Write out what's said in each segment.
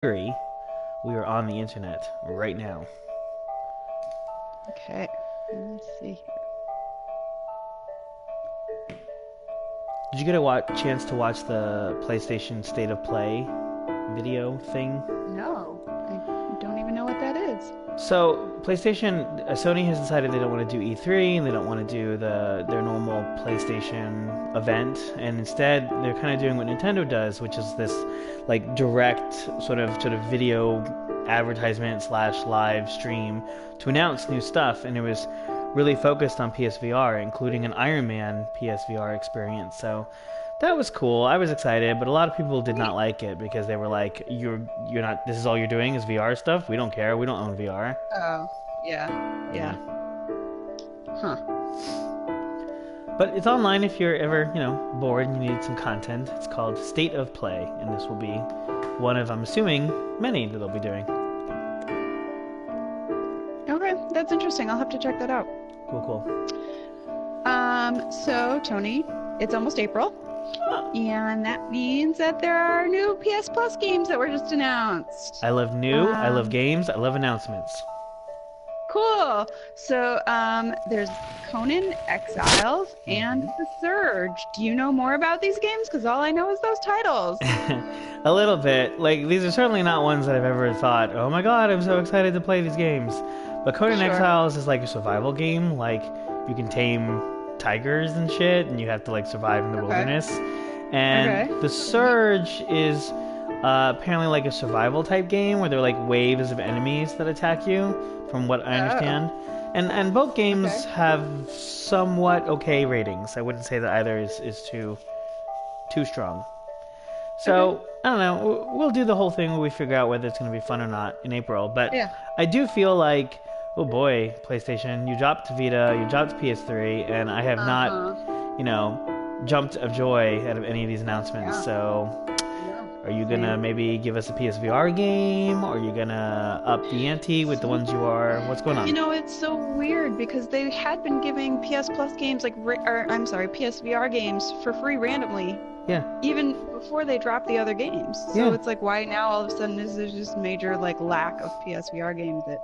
We are on the internet right now. Okay, let's see here. Did you get a chance to watch the PlayStation State of Play video thing? No, I don't even know what that is. So, Sony has decided they don't want to do E3 and they don't want to do their normal PlayStation event, and instead they're kind of doing what Nintendo does, which is this like direct sort of video advertisement slash live stream to announce new stuff, and it was really focused on PSVR, including an Iron Man PSVR experience. So that was cool. I was excited, but a lot of people did not like it because they were like, "You're not. This is all you're doing is VR stuff. We don't care. We don't own VR." Oh, yeah. Huh. But it's online if you're ever, bored and you need some content. It's called State of Play, and this will be one of, I'm assuming, many that they'll be doing. Okay, that's interesting. I'll have to check that out. Cool. So, Tony, it's almost April. And that means that there are new PS Plus games that were just announced. I love new, I love games, I love announcements. Cool. So, there's Conan Exiles and The Surge. Do you know more about these games? Because all I know is those titles. A little bit. Like, these are certainly not ones that I've ever thought, oh my god, I'm so excited to play these games. But Conan Exiles is like a survival game. Like, you can tame tigers and shit, and you have to, like, survive in the wilderness. And The Surge is apparently like a survival type game where there are like waves of enemies that attack you, from what I understand. And both games have somewhat okay ratings. I wouldn't say that either is too strong. So, I don't know. We'll do the whole thing where we figure out whether it's going to be fun or not in April. But I do feel like, oh boy, PlayStation, you dropped Vita, you dropped PS3, and I have not, jumped of joy out of any of these announcements. So, are you gonna maybe give us a PSVR game? Or are you gonna up the ante with the ones you are? What's going on? You know, it's so weird because they had been giving PS Plus games PSVR games for free randomly. Yeah. Even before they dropped the other games. So it's like, why now all of a sudden is there just major like lack of PSVR games that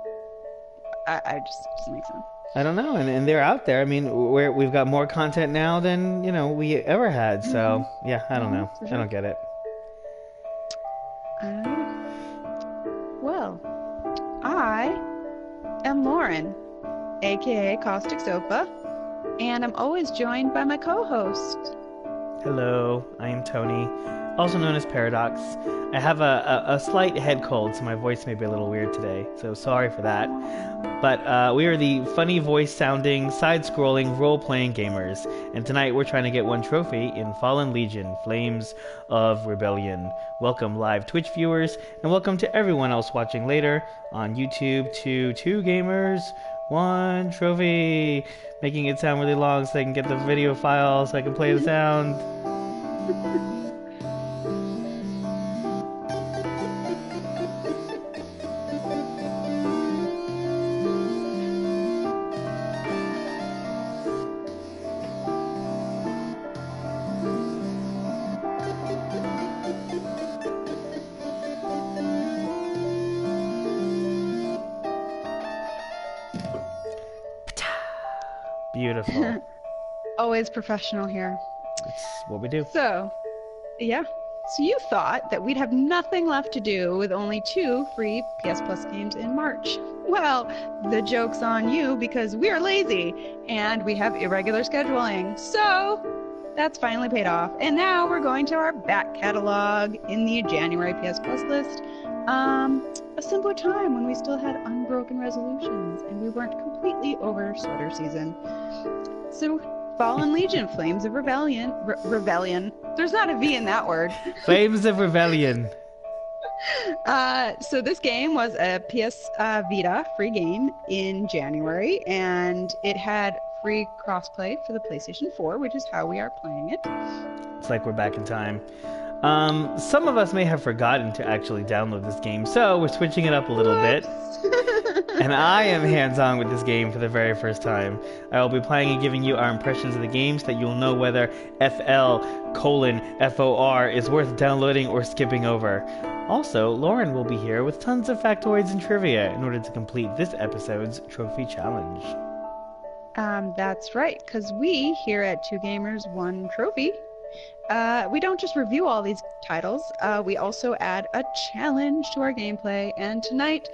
I just doesn't make sense. I don't know, and they're out there. I mean, we've got more content now than we ever had. So yeah, I don't know. Sure. I don't get it. Well, I am Lauren, aka Caustic Sopa, and I'm always joined by my co-host. Hello, I am Tony, also known as Paradox. I have a slight head cold, so my voice may be a little weird today, so sorry for that. But we are the funny voice-sounding, side-scrolling, role-playing gamers, and tonight we're trying to get one trophy in Fallen Legion, Flames of Rebellion. Welcome live Twitch viewers, and welcome to everyone else watching later on YouTube to 2 gamers, 1 trophy. Making it sound really long so I can get the video file so I can play the sound. Beautiful. Always professional here. That's what we do. So, yeah. So you thought that we'd have nothing left to do with only 2 free PS Plus games in March. Well, the joke's on you because we're lazy and we have irregular scheduling. So that's finally paid off. And now we're going to our back catalog in the January PS Plus list. A simpler time when we still had unbroken resolutions and we weren't completely over sweater season. So, Fallen Legion, Flames of Rebellion. Rebellion. There's not a V in that word. Flames of Rebellion. So this game was a PS Vita free game in January, and it had free crossplay for the PlayStation 4, which is how we are playing it. It's like we're back in time. Some of us may have forgotten to actually download this game, so we're switching it up a little bit. And I am hands-on with this game for the very first time. I will be playing and giving you our impressions of the game so that you'll know whether FL:FOR is worth downloading or skipping over. Also, Lauren will be here with tons of factoids and trivia in order to complete this episode's trophy challenge. That's right, because we here at Two Gamers One Trophy, we don't just review all these titles, we also add a challenge to our gameplay, and tonight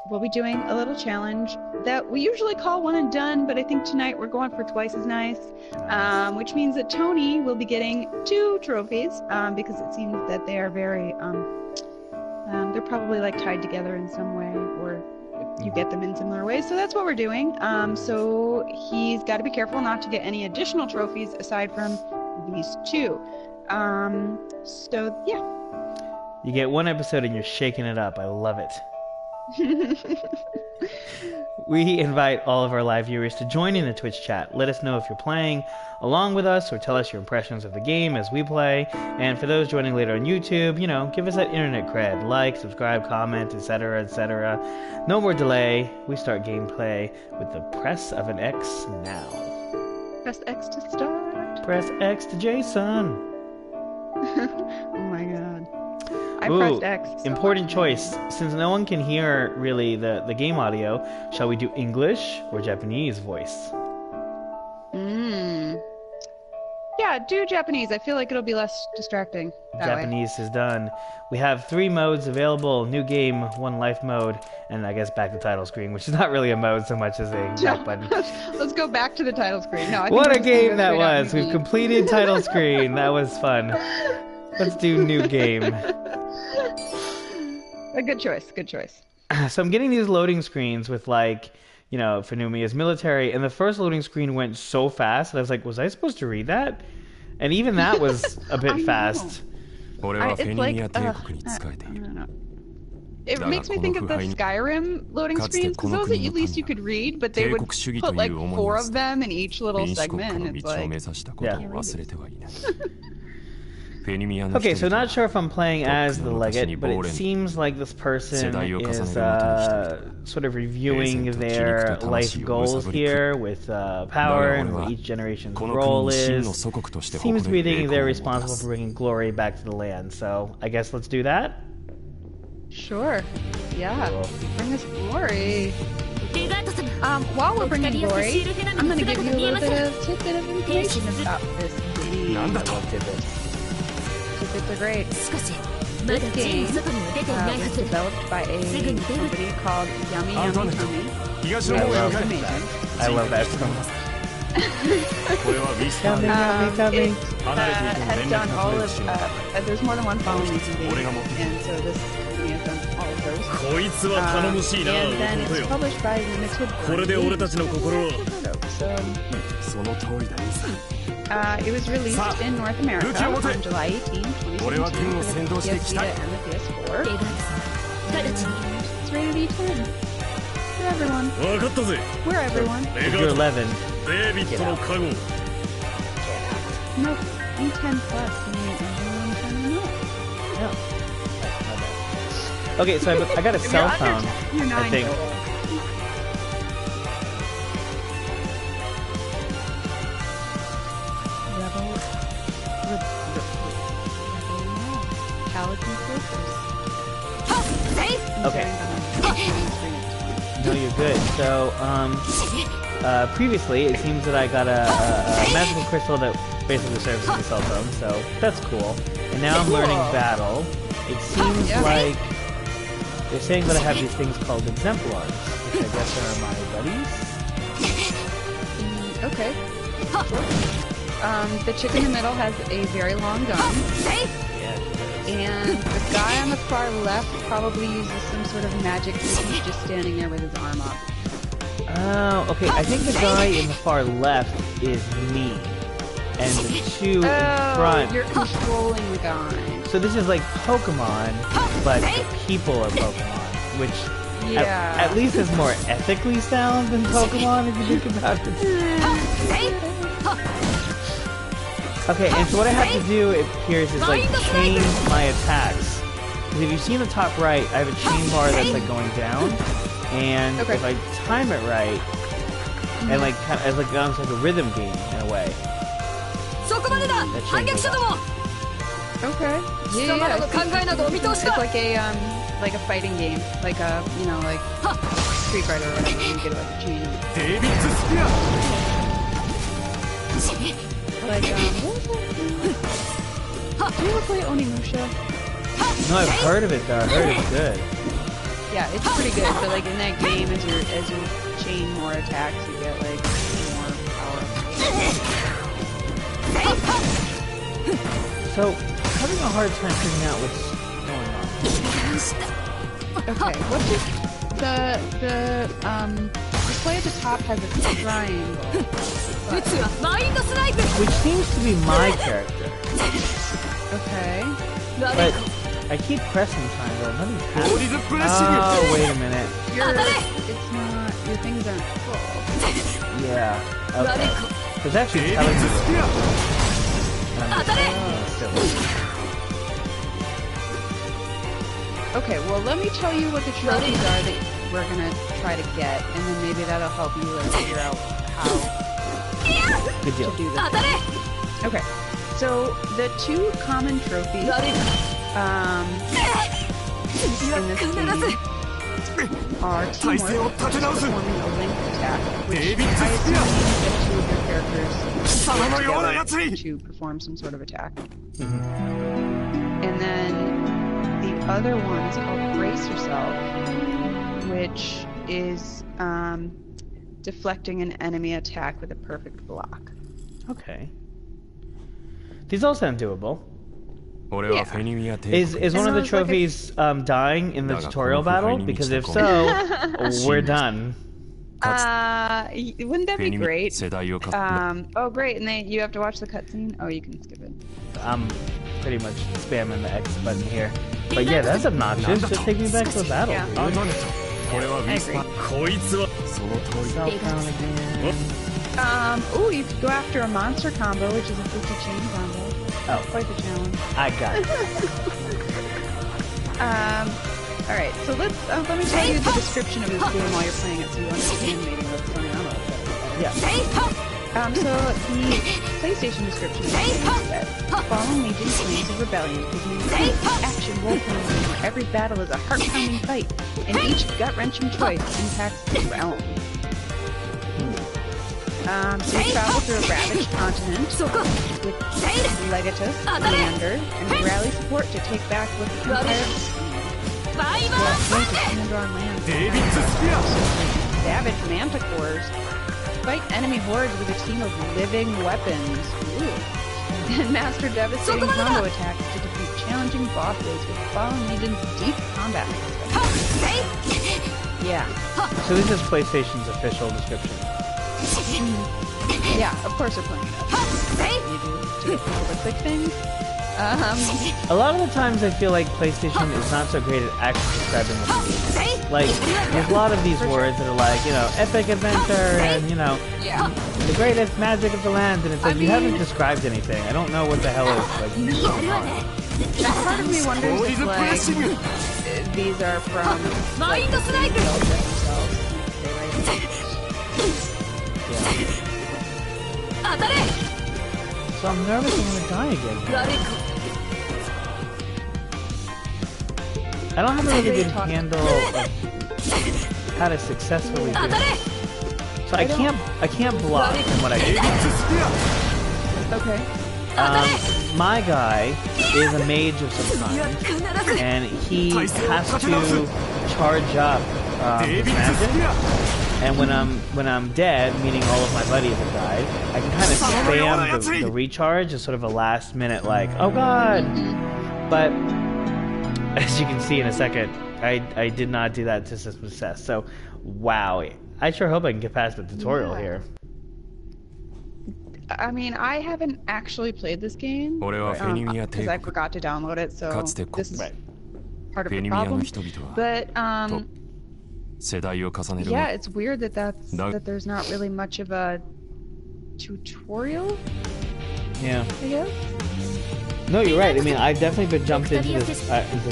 we'll be doing a little challenge that we usually call one and done, but I think tonight we're going for twice as nice, which means that Tony will be getting 2 trophies, because it seems that they are very, they're probably like tied together in some way, or you get them in similar ways, so that's what we're doing. So he's got to be careful not to get any additional trophies aside from these 2. So yeah. You get 1 episode and you're shaking it up. I love it. We invite all of our live viewers to join in the Twitch chat. Let us know if you're playing along with us, or tell us your impressions of the game as we play. And for those joining later on YouTube, you know, give us that internet cred. Like, subscribe, comment, etc., etc. No more delay. We start gameplay with the press of an X now. Press X to start. Press X to Jason. Oh my god. I Ooh, pressed X. So important much. choice. Since no one can hear really the game audio, shall we do English or Japanese voice? Yeah, do Japanese. I feel like it'll be less distracting that way. Japanese is done. We have 3 modes available: new game, 1 life mode, and I guess back to title screen, which is not really a mode so much as a back button. Let's go back to the title screen. No, I think What we're a just gonna game go that straight out was! and We've completed title screen. That was fun. Let's do new game. A good choice. Good choice. So I'm getting these loading screens with, like, you know, for Numiya's military, and the first loading screen went so fast that I was like, was I supposed to read that? And even that was a bit fast. It's like, I don't know. It makes me think of the Skyrim loading screens, because those at least you could read, but they would put like 4 of them in each little segment, and it's like... Okay, so not sure if I'm playing as the Legate, but it seems like this person is sort of reviewing their life goals here with power and what each generation's role is. Seems to be thinking they're responsible for bringing glory back to the land, so I guess let's do that. Sure. Yeah. Bring us glory. While we're bringing glory, I'm going to give you a little bit of tidbit of information about this game. Tidbits are great. This game was developed by a company called Yummy Yummy Tummy. I love that song. It has done all of, there's more than one following these games, and so this company has done all of those. And then it's published by Limited it was released in North America on July 18, 2017 for the PS Vita and the PS4. It's rated E10. For everyone. We're everyone. If you're 11, get out. No, E10 plus. No. Okay, so I got a cell phone, You're 9 I think. total. Okay. No, you're good. So, previously, it seems that I got a magical crystal that basically serves as a cell phone, so that's cool. And now I'm learning battle. It seems like they're saying that I have these things called exemplars, which I guess are my buddies. Okay. The chick in the middle has a very long gun. And the guy on the far left probably uses some sort of magic because he's just standing there with his arm up. Oh, okay. I think the guy in the far left is me. And the 2 in front... You're controlling the guy. So this is like Pokemon, but the people are Pokemon, which at least is more ethically sound than Pokemon if you think about it. Okay, and so what I have to do, it appears, is like change my attacks. Because if you see in the top right, I have a chain bar that's like going down, and Okay. if I time it right, and like kind of, as like almost like a rhythm game in a way. そこまでだ That 反 changes 撃者ども Okay. 貴様らの考えなどお見通し It's だ like a fighting game, like a like Street Fighter or whatever. You get like a chain. デイビッドスピア Like what was that? Do you ever play Onimusha? No, I've heard of it though. I heard it's good. Yeah, it's pretty good. So like in that game, as you chain more attacks, you get like more power. So, having a hard time figuring out what's going on. Okay, what's the display at the top has a triangle. 打つはマインドスナイプ Which seems to be my character. Okay. ラ But デコ I keep pressing triangle. Nothing's ボー happening. リズプレッシング Oh, wait a minute. It's not. Your things aren't full. Yeah. ラデ Okay. コ It's actually デイビ telling ッ me ドスピア that. 当たれ Silly. Okay, well let me tell you what the trophies are that we're gonna try to get, and then maybe that'll help you like figure out how Good to deal. do 当 this. たれ Okay, so the two common trophies ラデコ in this 必ず game are 体勢を teamwork, 立て直す performing a linked attack, which デイビッ I ドス assume ピア you get two of your characters 貴様のようなやつに to perform some sort of attack. Mhm. And then the other one is called Brace Yourself, which is deflecting an enemy attack with a perfect block. Okay. These all sound doable. 俺はフェニミア帝 Is 国 one of the And those, like, trophies dying in the Naga tutorial Kung Fu battle? Fighting Because if Michiko. so, we're done. Wouldn't that フェ be ニミ great? 世代を重ね Oh, great! And you have to watch the cutscene. Oh, you can skip it. I'm pretty much spamming the X button here. But yeah, that's obnoxious. Just take me back to the battle, Yeah. dude. あなんだとこれはウィスパ I こいつはその通り Self down again. Oh, you could go after a monster combo, which is a 50 chain combo. Oh. Quite the challenge. I got it. All right, so let me tell you the description of this game while you're playing it, so you understand maybe what's going on a little bit. Yeah. So the PlayStation description is that Fallen Legion claims of rebellion is an intense action role-playing game where every battle is a heart-pounding fight, and each gut-wrenching choice impacts the realm. So you travel through a ravaged continent そこ with Legatus, Commander, and rally support to take back what the Empire バイバ has planned on land. デイビッドスピア Savage manticores fight enemy hordes with a team of living weapons. Ooh. And master devastating combo attacks to defeat challenging bosses with Fallen Legion's deep combat system. Yeah. So this is PlayStation's official description. Yeah, of course we're playing it up. You do all the quick things. A lot of the times I feel like PlayStation is not so great at actually describing what the game is. Like, there's a lot of these words that are like, you know, epic adventure and, you know, Yeah. the greatest magic of the land, and it's like, I you haven't mean- described anything. I don't know what the hell is, like, going on. And part of me wonders ボーリ if ズプレッ like シング these are from マインドスナイプ themselves. They write it. Yeah. 当たれ So I'm nervous I'm gonna die again. ラデコ I don't have a really good Talk. handle of how to successfully do 当たれ it. So I can't block from what I デイビ do. ッドスピア Okay. My guy is a mage of some いや kind, 必ず and he has to charge up デイ his ビッドス magic. ピア And when I'm dead, meaning all of my buddies have died, I can kind of spam the recharge as sort of a last minute like, oh god. But as you can see in a second, I did not do that to success. So wow, I sure hope I can get past the tutorial Yeah. here. I mean, I haven't actually played this game 俺はフェニミア帝 because I 国 forgot to download it, so かつて this is Right. part of フェ the ニミアの problem. 人々は But 世代を重ねる yeah, が it's weird that that there's not really much of a tutorial, Yeah. I guess. No, you're right. I mean, I've definitely been jumped into this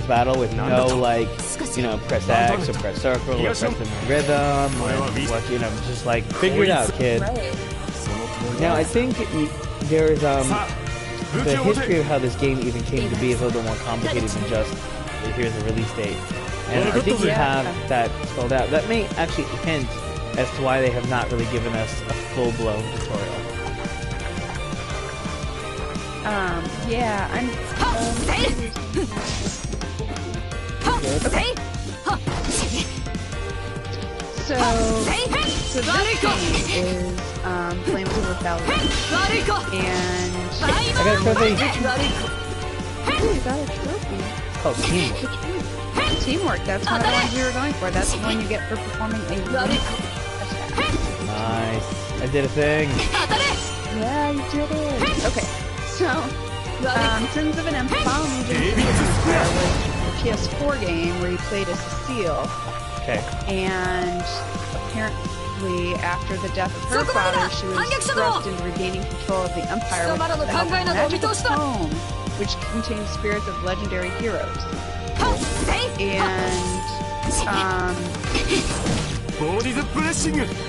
battle with no, like, you know, press X or press circle or press the rhythm and what, you know, just like, figure it out, kid. Right. Now, I think there's, the history of how this game even came to be is a little bit more complicated than just, here's the release date. And I think you have that spelled out. That may actually hint as to why they have not really given us a full-blown tutorial. Yeah, I'm. Okay. So this game is Flames of Rebellion, and I got a trophy. ooh, you got a trophy. Oh, teamwork. Teamwork. That's one of the ones we were going for. That's the one you get for performing a attack. Nice. I did a thing. Yeah, you did it. Okay, so Sins of an Empire was a PS4 game where you played as Cecile. Okay. And apparently, after the death of her father, she was thrust into regaining control of the Empire with the help of a magical tome, which contains spirits of legendary heroes. And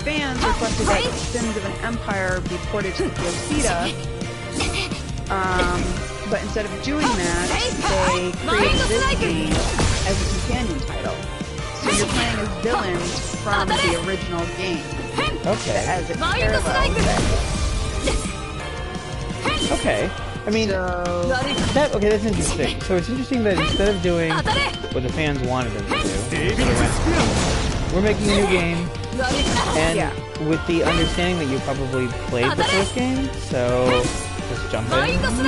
fans requested that Sins of an Empire be ported to the PS Vita. But instead of doing that, they created this game as a companion title. So you're playing as villains from the original game. Okay. As it parallels it. Okay. I mean, So, okay, that's interesting. So it's interesting that instead of doing what the fans wanted them to do, we're making a new game, and Yeah. with the understanding that you probably played the first game, so just jump in.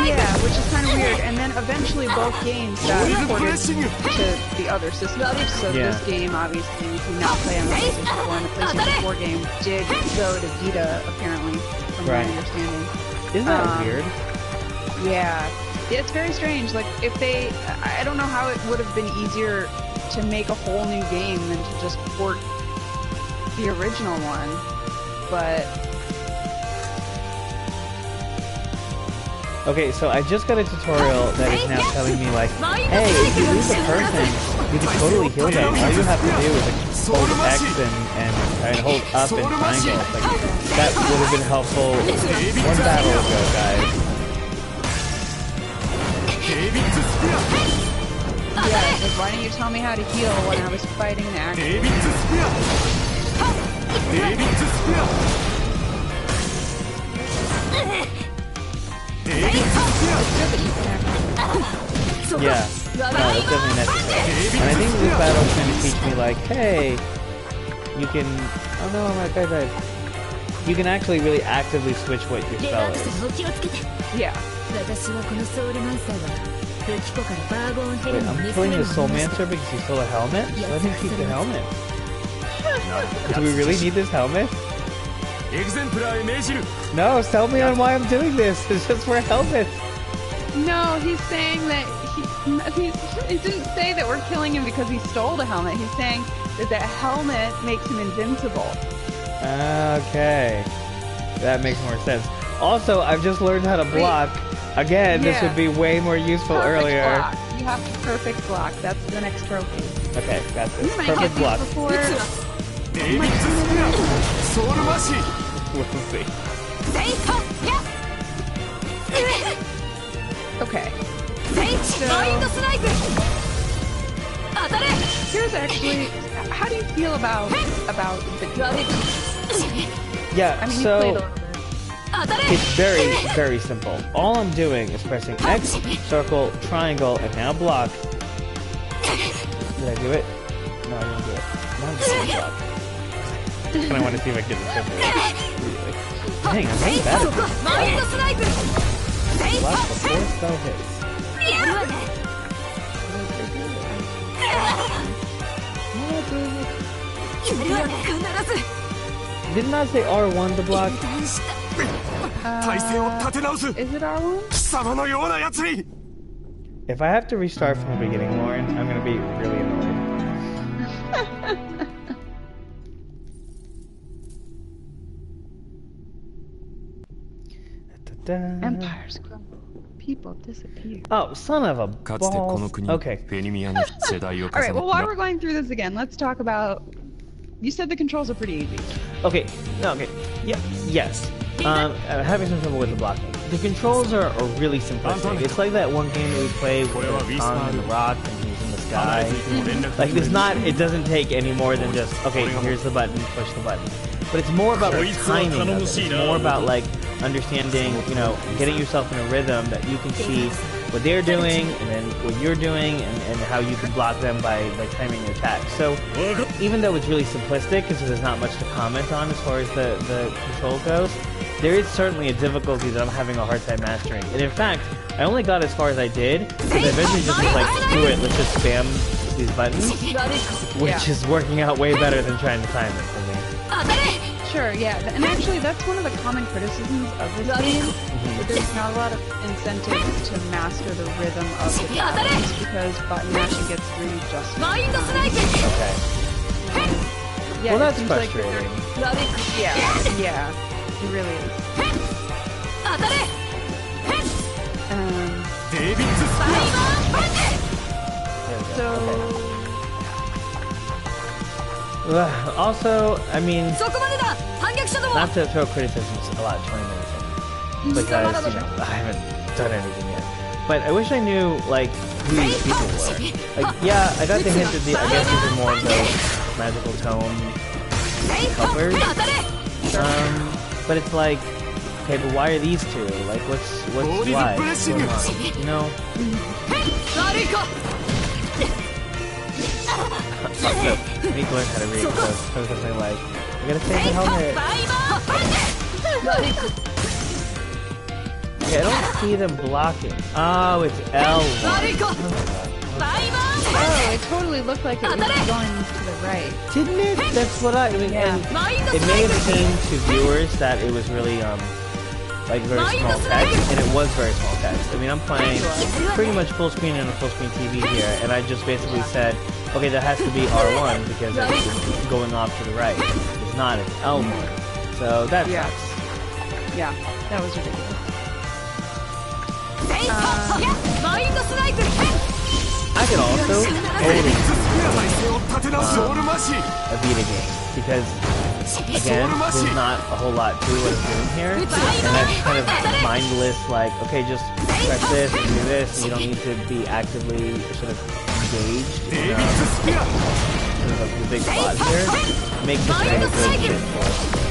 yeah, which is kind of weird. And then eventually both games got ported to the other systems. So Yeah. this game, obviously, you can now play on the PlayStation 4, and the PlayStation 4 game did go to Vita, apparently, from Right. my understanding. Isn't that weird? Yeah, it's very strange. Like, if they, I don't know how it would have been easier to make a whole new game than to just port the original one, but Okay, so I just got a tutorial that is now telling me like, hey, if you lose a person, you can totally heal them. All you have to do is like hold X and hold up and triangle. Like, that would have been helpful one battle ago, guys. yeah, like, why didn't you tell me how to heal when I was fighting the action? Yeah, no, that's definitely necessary. And I think this battle is going to teach me like, hey, you can, oh no, my bad. You can actually really actively switch what your spell is. Yeah. Wait, I'm killing the Soulmancer because he stole a helmet? So let me keep the helmet. Do we really need this helmet? No, tell me on why I'm doing this. It's just for a helmet. No, he's saying that he didn't say that we're killing him because he stole the helmet. He's saying that the helmet makes him invincible. Okay. That makes more sense. Also, I've just learned how to block. Again, this would be way more useful Perfect earlier. block. You have to perfect block. That's the next trophy. Okay, got this. You might Perfect get these block. before. We'll see. Okay. Here's actually, how do you feel about the Yeah, I mean, you played a so little bit. it's very, very simple. All I'm doing is pressing X, circle, triangle, and now block. Did I do it? No, I didn't do it. No, I didn't block. And I want to see if I can get this simple. Dang, I'm really bad at this. Block before spell hits. Didn't I say R1 to block? Is it R1? If I have to restart from the beginning, Lauren, I'm gonna be really annoyed. Empires crumble. people disappear. Oh, son of a かつてこの balls. 国 Okay. フェニミアの世代を All right, 重 well, ね while we're going through this again, let's talk about. You said the controls are pretty easy. Okay. No. Okay. Yeah. Yes. I'm having some trouble with the blocking. The controls are really simplistic. It's like that one game that we played with Kong and the Rock, and he's in the sky. Like it's not. It doesn't take any more than just okay. Here's the button. Push the button. But it's more about the timing of it. It's more about like understanding, you know, getting yourself in a rhythm that you can see what they're doing and then what you're doing and how you can block them by timing your attack. So even though it's really simplistic because there's not much to comment on as far as the control goes, there is certainly a difficulty that I'm having a hard time mastering. And in fact, I only got as far as I did because I eventually just was like, screw it, let's just spam these buttons, which is working out way better than trying to time it for me. Sure, yeah, and actually that's one of the common criticisms of this game. That there's not a lot of incentives to master the rhythm of the buttons because button mashing gets through you just fine. Okay. Yeah, Well, it that's seems like frustrating. yeah, it really is. デイビッド・スピア There we go. So Okay. Also, I mean, そこまでだ反撃者ども not to throw criticisms a lot 20 minutes in, because, you know, I haven't done anything yet. But I wish I knew, like, who these people were. Like, yeah, I got the hint that I guess these are more of those magical tone helpers. But it's like, okay, but why are these two? Like, what's why? What's going on? You know? 悪いか Also, I need to learn how to read, so something like, I gotta save the helmet. 悪いか Okay, I don't see them blocking. Oh, it's L1. 悪いか Oh, バイバ oh, it totally looked like it was going to the right. didn't it? That's what I mean. Yeah. And ーマインド it ス may ナイ have プ seemed to viewers that it was really like very small text, and it was very small text. I mean, I'm playing pretty much full screen on a full screen TV here, and I just basically said, okay, that has to be R1 because it's going off to the right. It's not, it's L1. So that Yeah. sucks. Yeah, that was ridiculous. マインドスナイプ I could also totally 体勢を立て直しソウルマシー a Vita game because again, there's not a whole lot to what I'm doing here, and that's kind of mindless. Like, okay, just press this and do this, and you don't need to be actively sort of engaged デイ in ビッド・スピア sort of the big plot here. Makes this game a good fit for us.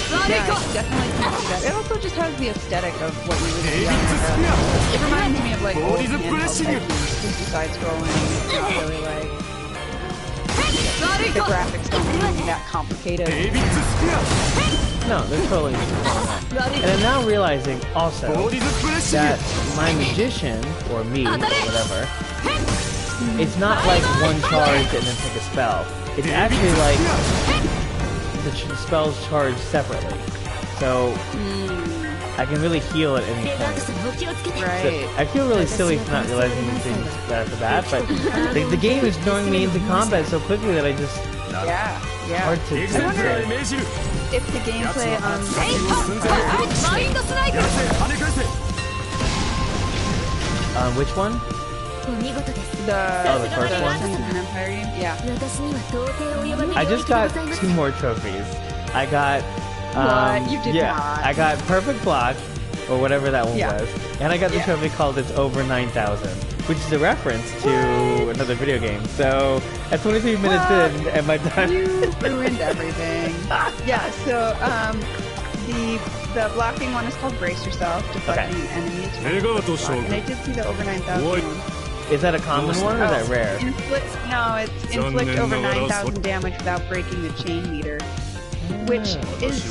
悪い Yeah, か I definitely can see that. It also just has the aesthetic of what you would デイ see ビッ on ド・スピア It reminds me of like Body old the handheld pressing. type games, just side scrolling. It's not really like 悪い the か graphics don't seem that complicated. デイビッド・スピア No, they're totally just doing that. 悪い And I'm now realizing ボ also ディズ・プレッシング that my magician or me or whatever, it's not like one charge and then take a spell. It's actually like the spells charged separately. So I can really heal at any デザート point. さんお気をつけて Right. I feel really silly for not realizing these things right off the bat, but the game is throwing me into combat so quickly that I just Yeah, yeah. hard to エグゼンプラーへ命じる If the gameplay on マインドスナイプ やらせ跳ね返せ which one? お見事です the Oh, the first one? Sin and Empire game, yeah. 私には到底及ばない I 領 just 域で got ございます two more trophies. I got What? You did yeah, not. I got perfect block or whatever that one Yeah. was, and I got the Yeah. trophy called "It's Over 9,000," which is a reference to another video game. So at 23 minutes What? in, am I done? You ruined everything. Yeah, so the blocking one is called Brace Yourself, deflecting enemies. from There you go, block. Toshogu. And I did see the over 9,000 Boy. one. Is that a common one or is that rare? No, it's inflict over 9,000 damage without breaking the chain meter, which is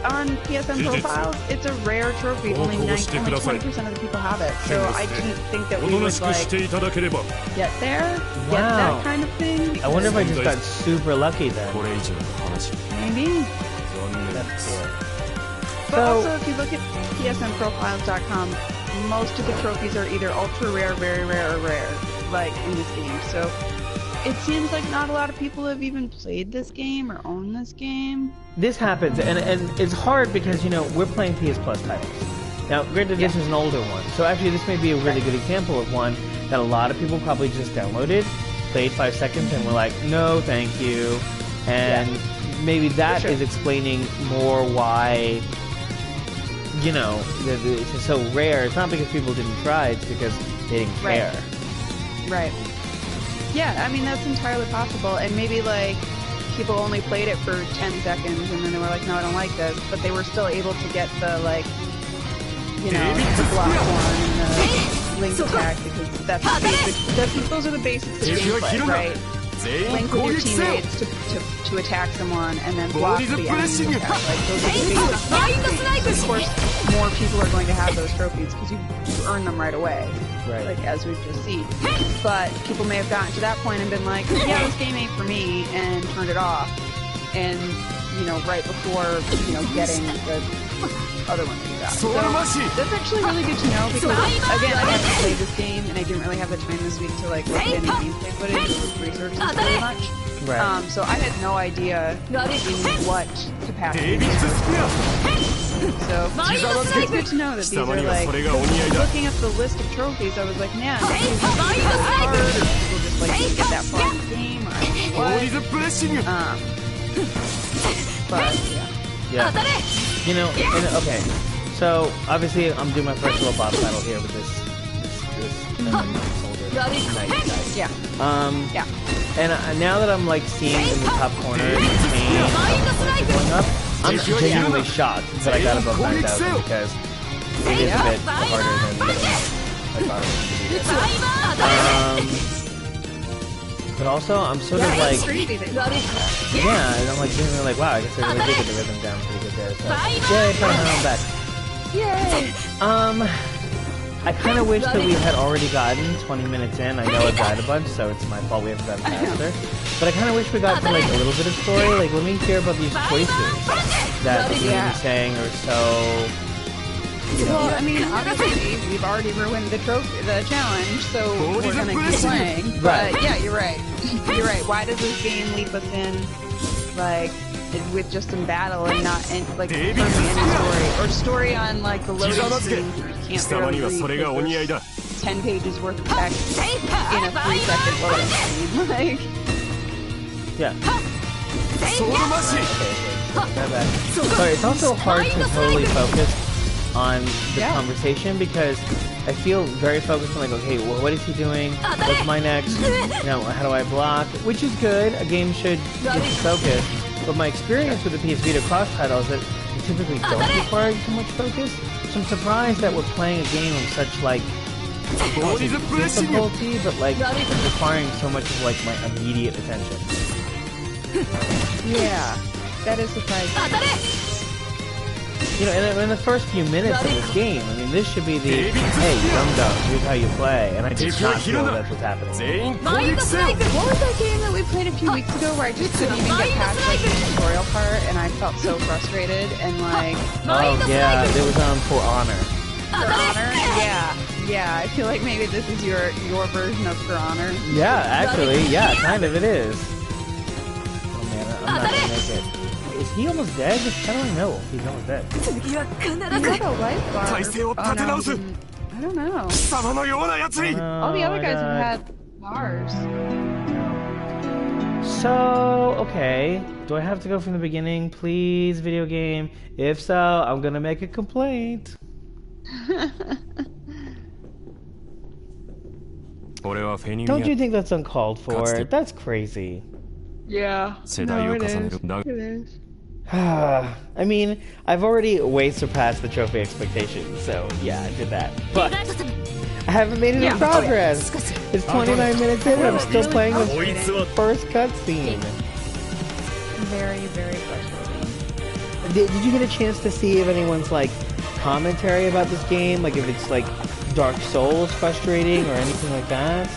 on PSN profiles. It's a rare trophy. Only 20% of the people have it. So I didn't think that お we とな would しくし like ていただければ get there, get Wow. that kind of thing. I wonder if I just got Nice. super lucky then. これ以上の話 Maybe. 残念 That's です cool. But So- also, if you look at PSNprofiles.com, most of the trophies are either ultra rare, very rare, or rare, like in this game. So it seems like not a lot of people have even played this game or own this game. This happens, and it's hard because, you know, we're playing PS Plus titles. Now, granted, this is an older one, so actually this may be a really good example of one that a lot of people probably just downloaded, played 5 seconds, and were like, no, thank you. And maybe that is explaining more why, you know, it's so rare. It's not because people didn't try, it's because they didn't care. Right. Yeah, I mean, that's entirely possible. And maybe, like, people only played it for 10 seconds, and then they were like, no, I don't like this. But they were still able to get the, like, you know, the block one and the link attack, because that's the basic, those are the basics of gameplay, right? Link with your teammates to attack someone, and then block the enemy attack. Like, those are the basic things. Of course, more people are going to have those trophies because you earn them right away. Right. Like, as we've just seen. But people may have gotten to that point and been like, yeah, this game ain't for me, and turned it off. And, you know, right before, you know, getting the other one that you got. So that's actually really good to know, because, again, I haven't played this game, and I didn't really have the time this week to, like, look at any gameplay footage and research this very much. Right. So I had no idea in what capacity these were. So it's good to know that these are like, looking at the list of trophies, I was like, man, is this really hard, or people just like didn't get that far in the game, or what? But Yeah. You know, okay. So obviously I'm doing my first little boss battle here with this soldier knight guy. yeah. Yeah. And now that I'm like seeing in the top corner the pain going up, I'm genuinely shocked that I got above 9,000, because it is a bit harder than I thought it was to do. But also, I'm sort of like, yeah, and I'm like genuinely like, wow, I guess I really did get the rhythm down pretty good there. So, yay, I'm back. Yay! I kind of wish that we had already gotten 20 minutes in. I know I've died a bunch, so it's my fault we haven't gotten faster. But I kind of wish we got to like a little bit of story. Like, let me hear about these choices that the game is saying are so. Well, I mean, obviously, we've already ruined the challenge, so we're gonna keep playing. But yeah, you're right. You're right. Why does this game leap us in, like, with just some battle and not like hardly any story, or story on like the loading screen? You can't barely read 10 pages worth of text in a 3-second loading screen. Like, yeah. Sorry, it's also hard to totally focus on the conversation, because I feel very focused on like, okay, well, what is he doing? What's my next? You know, how do I block? Which is good. A game should get you focused. But my experience with the PS Vita cross titles that they typically don't require too much focus. So I'm surprised that we're playing a game of such like difficulty, but like requiring so much of like my immediate attention. yeah, that is surprising. You know, in the first few minutes of this game, I mean, this should be the, hey, dum-dum, here's how you play, and I did not feel that's what's happening. What was that game that we played a few weeks ago where I just couldn't even get past like the tutorial part, and I felt so frustrated, and like... Oh, yeah, it was For Honor. For Honor? Yeah, I feel like maybe this is your version of For Honor. Yeah, actually, yeah, kind of it is. Oh man, I'm not gonna make it. Is he almost dead? How do I know he's almost dead? He got a life bar. Oh, no, I don't know. All the other guys have had bars. So, okay. Do I have to go from the beginning? Please, video game. If so, I'm gonna make a complaint. Don't you think that's uncalled for? That's crazy. Yeah. No, it is. It is. I mean, I've already way surpassed the trophy expectations, so yeah, I did that. But I haven't made any progress. It's 29 minutes in and I'm still playing this first cutscene. Very, very frustrating. Did you get a chance to see if anyone's like commentary about this game? Like if it's like Dark Souls frustrating or anything like that?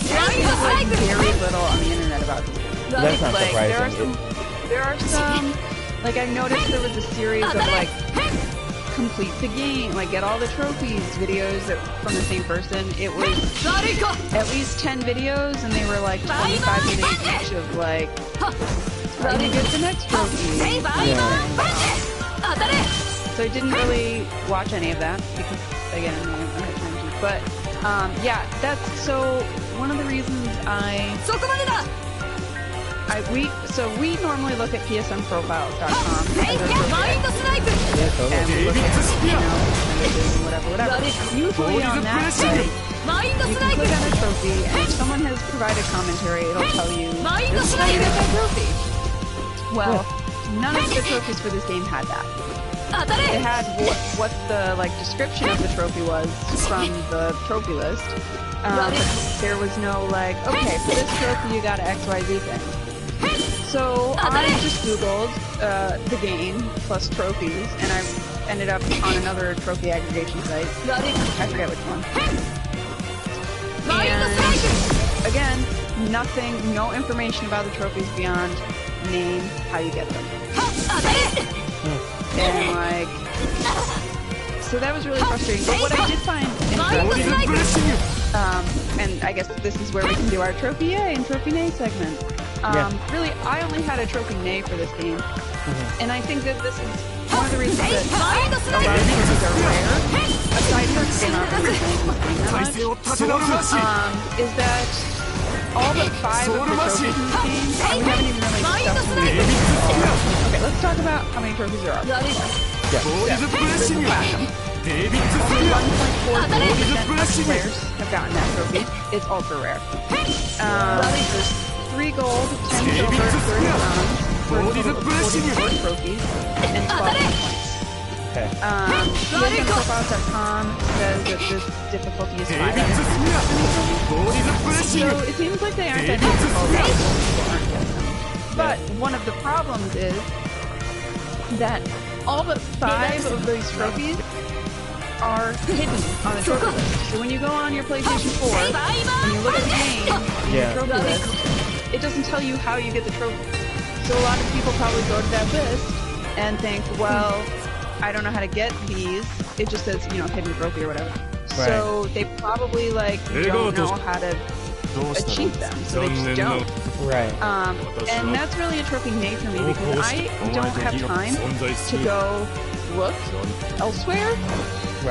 There's like very little on the internet about this game. That's not surprising. There are some, like I noticed there was a series of like complete the game, like get all the trophies videos that, from the same person. It was at least 10 videos and they were like 25 minutes each of like, how do you get the next trophy? So so I didn't really watch any of that because, again, I don't have time to. But yeah, that's so one of the reasons we normally look at psnprofiles.com as our trophy Yeah, totally. and we look at percentages and whatever. Usually on that site, you can click on a trophy, and if someone has provided commentary, it'll tell you this is how you get that trophy. Well, none of the trophies for this game had that. It had what the description of the trophy was from the trophy list. But there was no okay, for this trophy you got an XYZ thing. So I just googled the game plus trophies, and I ended up on another trophy aggregation site. I forget which one. And again, no information about the trophies beyond name, how you get them. And so that was really frustrating. But what I did find interesting, and I guess this is where we can do our Trophy Yay and Trophy Nay segment. Really, I only had a Trophy Nay for this game, and I think that this is one of the reasons that a lot of trophies are rare, aside from spin-off and is that all but 5 of the trophies in this game, we haven't even really discussed them. Okay, let's talk about how many trophies there are. There's the platinum. Only 1.4% of players have gotten that trophy. It's ultra rare. There's 3 gold, 10 silver, 30 bronze, for a total of 44 trophies, and 12 points. Okay. PSNprofiles.com says that this difficulty is 5 out of 10. So it seems like they aren't that difficult. People aren't getting them. But one of the problems is that all but 5 of these trophies are hidden on the trophy list. So when you go on your PlayStation 4 and you look at the game in your trophy list, it doesn't tell you how you get the trophy. So a lot of people probably go to that list and think, well, I don't know how to get these. It just says, hidden trophy or whatever. Right. So they probably don't know how to achieve them, so they just don't. Right. And that's really a Trophy Nay for me because I don't have time to go look elsewhere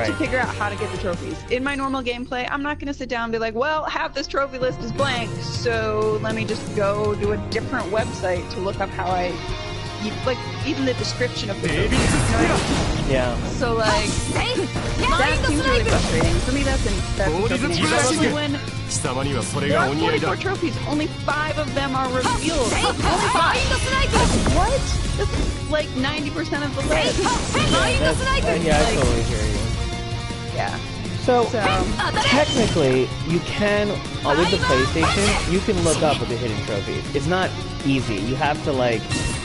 to figure out how to get the trophies. In my normal gameplay, I'm not going to sit down and be like, well, half this trophy list is blank, so let me just go to a different website to look up how I... even the description of the trophy. You know what I mean? Yeah. So, that seems really frustrating. For me, that's especially when there are 44 trophies, only 5 of them are revealed. Only 5! What? That's 90% of the list. Yeah, I totally hear you. Yeah. So technically, you can, with the PlayStation, you can look up at the hidden trophies. It's not easy. You have to,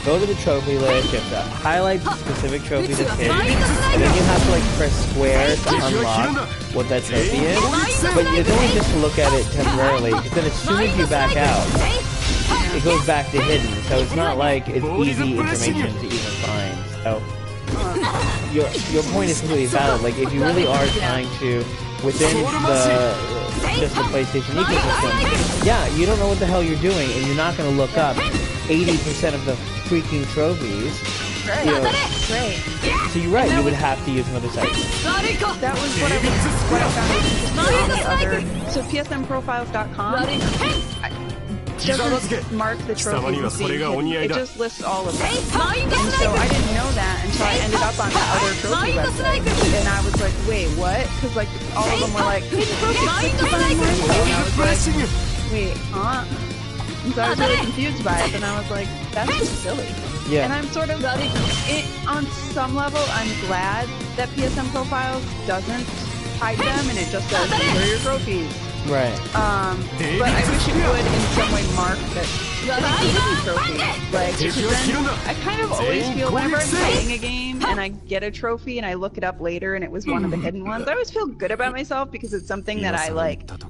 go to the trophy list, you have to highlight the specific trophy that's hidden, and then you have to press square to unlock what that trophy is. But it's only just to look at it temporarily, because then as soon as you back out, it goes back to hidden. So it's not like it's easy information to even find. So your point is completely valid. If you really are trying to, within just the PlayStation ecosystem, yeah, you don't know what the hell you're doing, and you're not going to look up 80% of the freaking trophies. Right. Right. So you're right, you would have to use another site. That was what I found interesting on the other. So psnprofiles.com doesn't mark the trophies as being hidden. It just lists all of them. And so I didn't know that until I ended up on the other trophy website. And I was like, wait, what? Because all of them were hidden trophies, click to find more info. And I was like, wait, huh? And so I was really confused by it, and I was like, that's just silly. Yeah. And I'm sort of, on some level, I'm glad that PSN Profiles doesn't hide them, and it just says, here are your trophies. Right. But I wish it would in some way mark that it's a hidden trophy. Then I kind of always feel whenever I'm playing a game and I get a trophy and I look it up later and it was one of the hidden ones, I always feel good about myself because it's something that I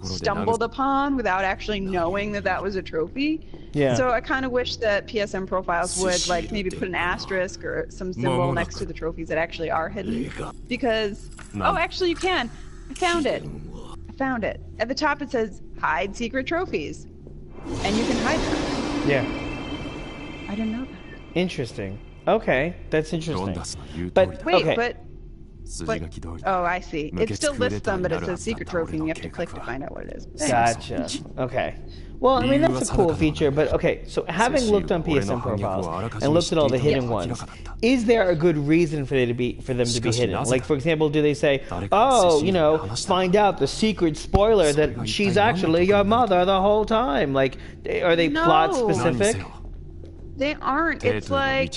stumbled upon without actually knowing that was a trophy. Yeah. So I kind of wish that PSN Profiles would maybe put an asterisk or some symbol next to the trophies that actually are hidden. Because, actually you can. I found it. At the top it says, hide secret trophies. And you can hide them. Yeah. I didn't know that. Interesting. Okay, that's interesting. But, Wait, okay. but But, oh, I see. It still lists them, but it says secret trophy, and you have to click to find out what it is. Gotcha. Okay. Well, I mean, that's a cool feature, but okay, so having looked on PSN profiles and looked at all the hidden ones, is there a good reason for them to be hidden? Like, for example, do they say, oh, you know, find out the secret spoiler that she's actually your mother the whole time? Like, are they plot specific? They aren't. It's like,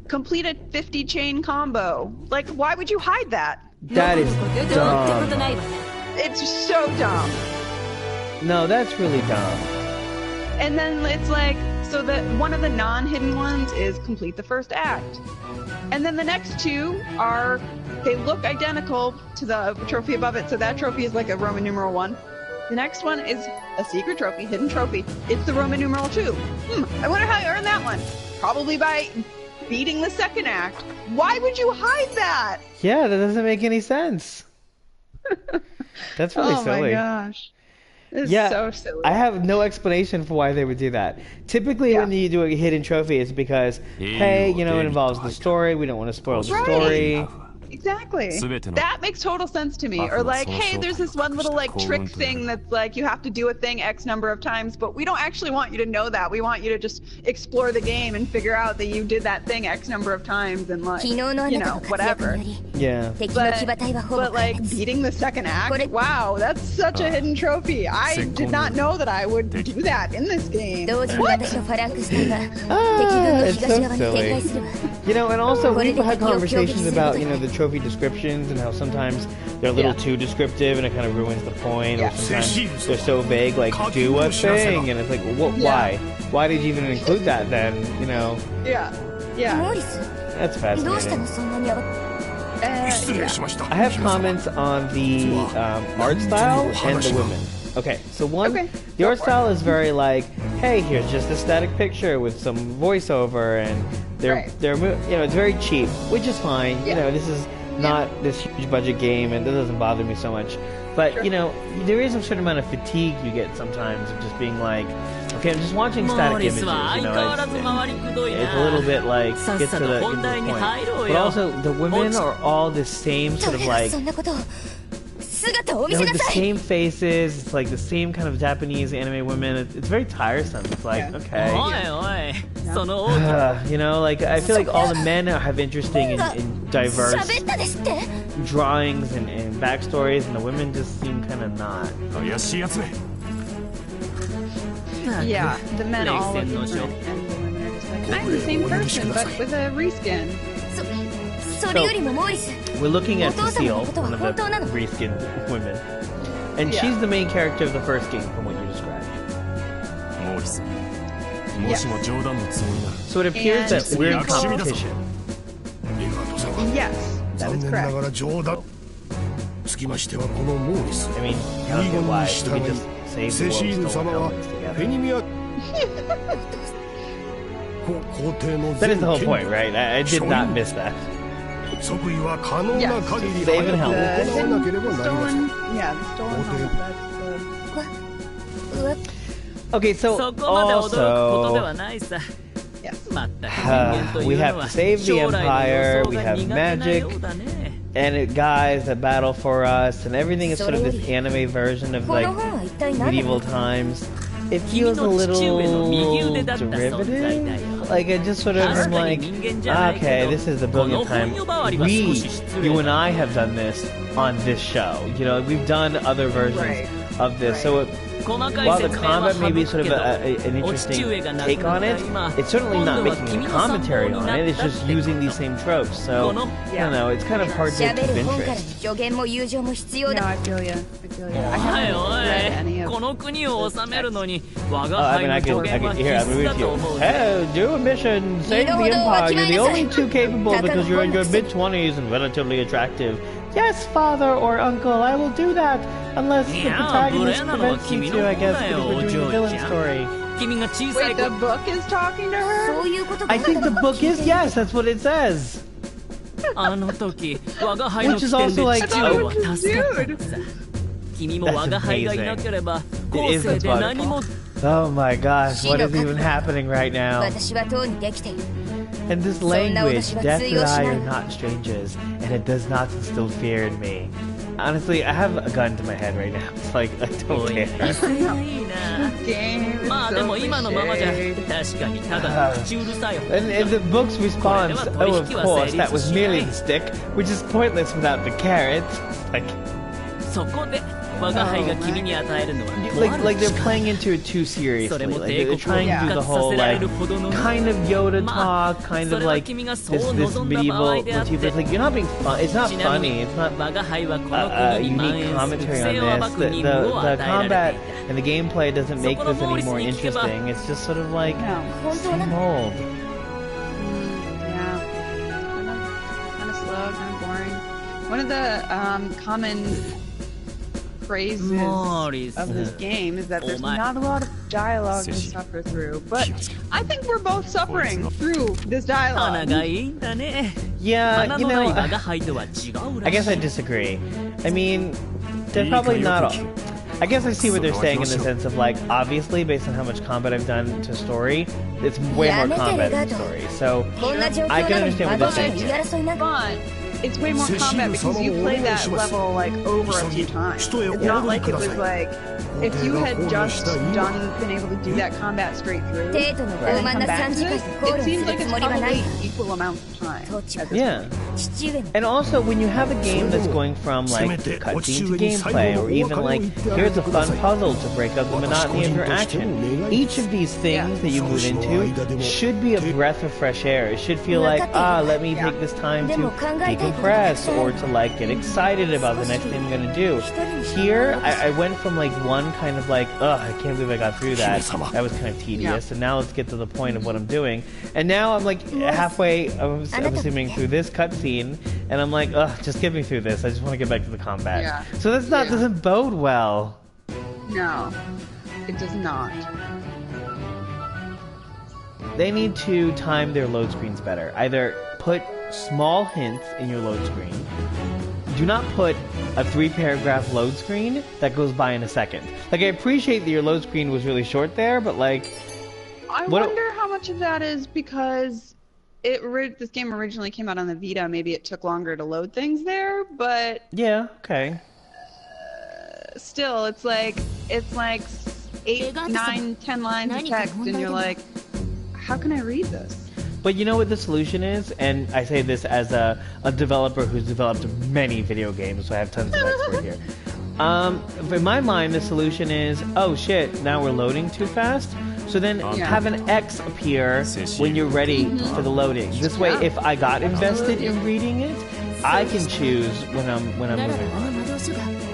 complete a 50 chain combo. Like, why would you hide that? That is dumb. It's so dumb. No, that's really dumb. And then it's like, so that one of the non-hidden ones is complete the first act. And then the next two are, they look identical to the trophy above it, so that trophy is like a Roman numeral 1. The next one is a secret trophy, hidden trophy. It's the Roman numeral 2. I wonder how you earned that one. Probably by beating the second act. Why would you hide that? Yeah, that doesn't make any sense. That's really silly. Oh my gosh. This is so silly. I have no explanation for why they would do that. Typically, when you do a hidden trophy, it's because, hey, you know, it involves the story. We don't want to spoil the story. Exactly. That makes total sense to me. Or like, hey, there's this one little like trick thing that's like you have to do a thing X number of times, but we don't actually want you to know that. We want you to just explore the game and figure out that you did that thing X number of times and like, you know, whatever. Yeah. But like beating the second act, wow, that's such a hidden trophy. I did not know that I would do that in this game. What? It's so silly. You know, and also we've had conversations about, you know, the trophy descriptions and how sometimes they're a little too descriptive and it kind of ruins the point, or sometimes they're so vague, like, do a thing, and it's like, why? Why did you even include that then, you know? Yeah. That's fascinating. I have comments on the art style and the women. Okay, so the art style is very like, hey, here's just a static picture with some voiceover, and they're you know, it's very cheap, which is fine. You know, this is not this huge budget game, and that doesn't bother me so much. But you know, there is a certain amount of fatigue you get sometimes of just being like, okay, I'm just watching static images. You know, it's a little bit like get to the point. But also, the women are all the same sort of like. The same faces, it's like the same kind of Japanese anime women. It's very tiresome. It's like, okay. You know, like, I feel like all the men have interesting and diverse drawings and backstories, and the women just seem kind of not. Yeah, the men all look different, and the women are just like, I'm the same person, but with a reskin. So, we're looking at Cecile, one of the reskinned women, and she's the main character of the first game from what you described. Yes. So it appears that we're in competition. Yes, that is correct. I mean, I don't get why. We just save the world's stolen elements together. That is the whole point, right? I did not miss that. Yes. Save and help. The stolen helmet, Okay, so also, we have to save the Empire, we have magic, and guys that battle for us, and everything is sort of this anime version of like medieval times. It feels a little derivative. Like, I just sort of am like, okay, this is the brilliant time. You and I have done this on this show. You know, we've done other versions of this. So while the combat may be sort of an interesting take on it, it's certainly not making a commentary on it. It's just using these same tropes. So, I don't know, it's kind of hard to keep interest. No, I feel you. I haven't read any of I mean, I can hear it with you. Hey, do a mission, save the Empire. You're the only two capable because you're in your mid-20s and relatively attractive. Yes, father or uncle, I will do that. Unless the protagonist prevents you to, I guess, because we're doing a villain story. Wait, the book is talking to her? I think the book is, yes, that's what it says. Which is also like, dude. That's amazing. It is the book. Oh my gosh, what is even happening right now? And this language, death and I are not strangers, and it does not instill fear in me. Honestly, I have a gun to my head right now. It's like, I don't care. いいな Game is まあでも so 今のままじゃ cliche. 確かにただの口うるさい And the book's response, oh, of course, that was merely the stick, which is pointless without the carrot. Like, そこで我が輩が君に与えるのは like they're playing into it too seriously. Like they're trying to do the whole like kind of Yoda talk, kind of like this medieval motif. It's like you're not being fun. It's not funny. It's not 我が輩はこの国に蔓 unique 延する commentary 不 on 正を this. 暴く任務を The 与えられ combat ていた and the gameplay doesn't make this any more interesting. It's just sort of like No. same old. Yeah. Kind of slow, kind of boring. One of the common phrases Morris. of this game is that there's Oh my. not a lot of dialogue to suffer through, but I think we're both suffering through this 花 dialogue. がいいんだね Yeah, 花 you のない know, 我が輩とは違うら I しい guess I disagree. I mean, they're probably not all. I guess I see what they're saying in the sense of like, obviously, based on how much combat I've done to story, it's way more combat than story. So こんな状況 I な can のに understand 我 what が they're 輩 saying 言い here. 争いなんか But it's way more combat because you played that level like over a few times. It's not like it was like if you had just been able to do that combat straight through デートの and 傲慢 come な back 3 to 時間 this, にゴー it ル seems す like る it's つもりはない probably equal amount of time. そう違う Yeah. 父上の And also, when you have a game that's going from like cutscene to gameplay, or even like here's a fun puzzle to break up the monotony of your action, each of these things that you move into should be a breath of fresh air. It should feel like, let me take this time to decompress or to like get excited about the next thing I'm gonna do. Here, I went from like one kind of like, I can't believe I got through that. That was kind of tedious. And now let's get to the point of what I'm doing. And now I'm like halfway, I'm assuming, through this cutscene, and I'm like, just get me through this. I just want to get back to the combat. Yeah. So that's not doesn't bode well. No, it does not. They need to time their load screens better. Either put small hints in your load screen. Do not put a 3-paragraph load screen that goes by in a second. Like, I appreciate that your load screen was really short there, but like... I wonder how much of that is because this game originally came out on the Vita. Maybe it took longer to load things there, but Yeah, okay. still, it's like 8, 9, 10 lines of text, and you're like, how can I read this? But you know what the solution is? And I say this as a developer who's developed many video games, so I have tons of expert here. In my mind, the solution is, oh shit, now we're loading too fast. So then have an X appear when you're ready for the loading. This way, if I got invested in reading it, I can choose when I'm moving on.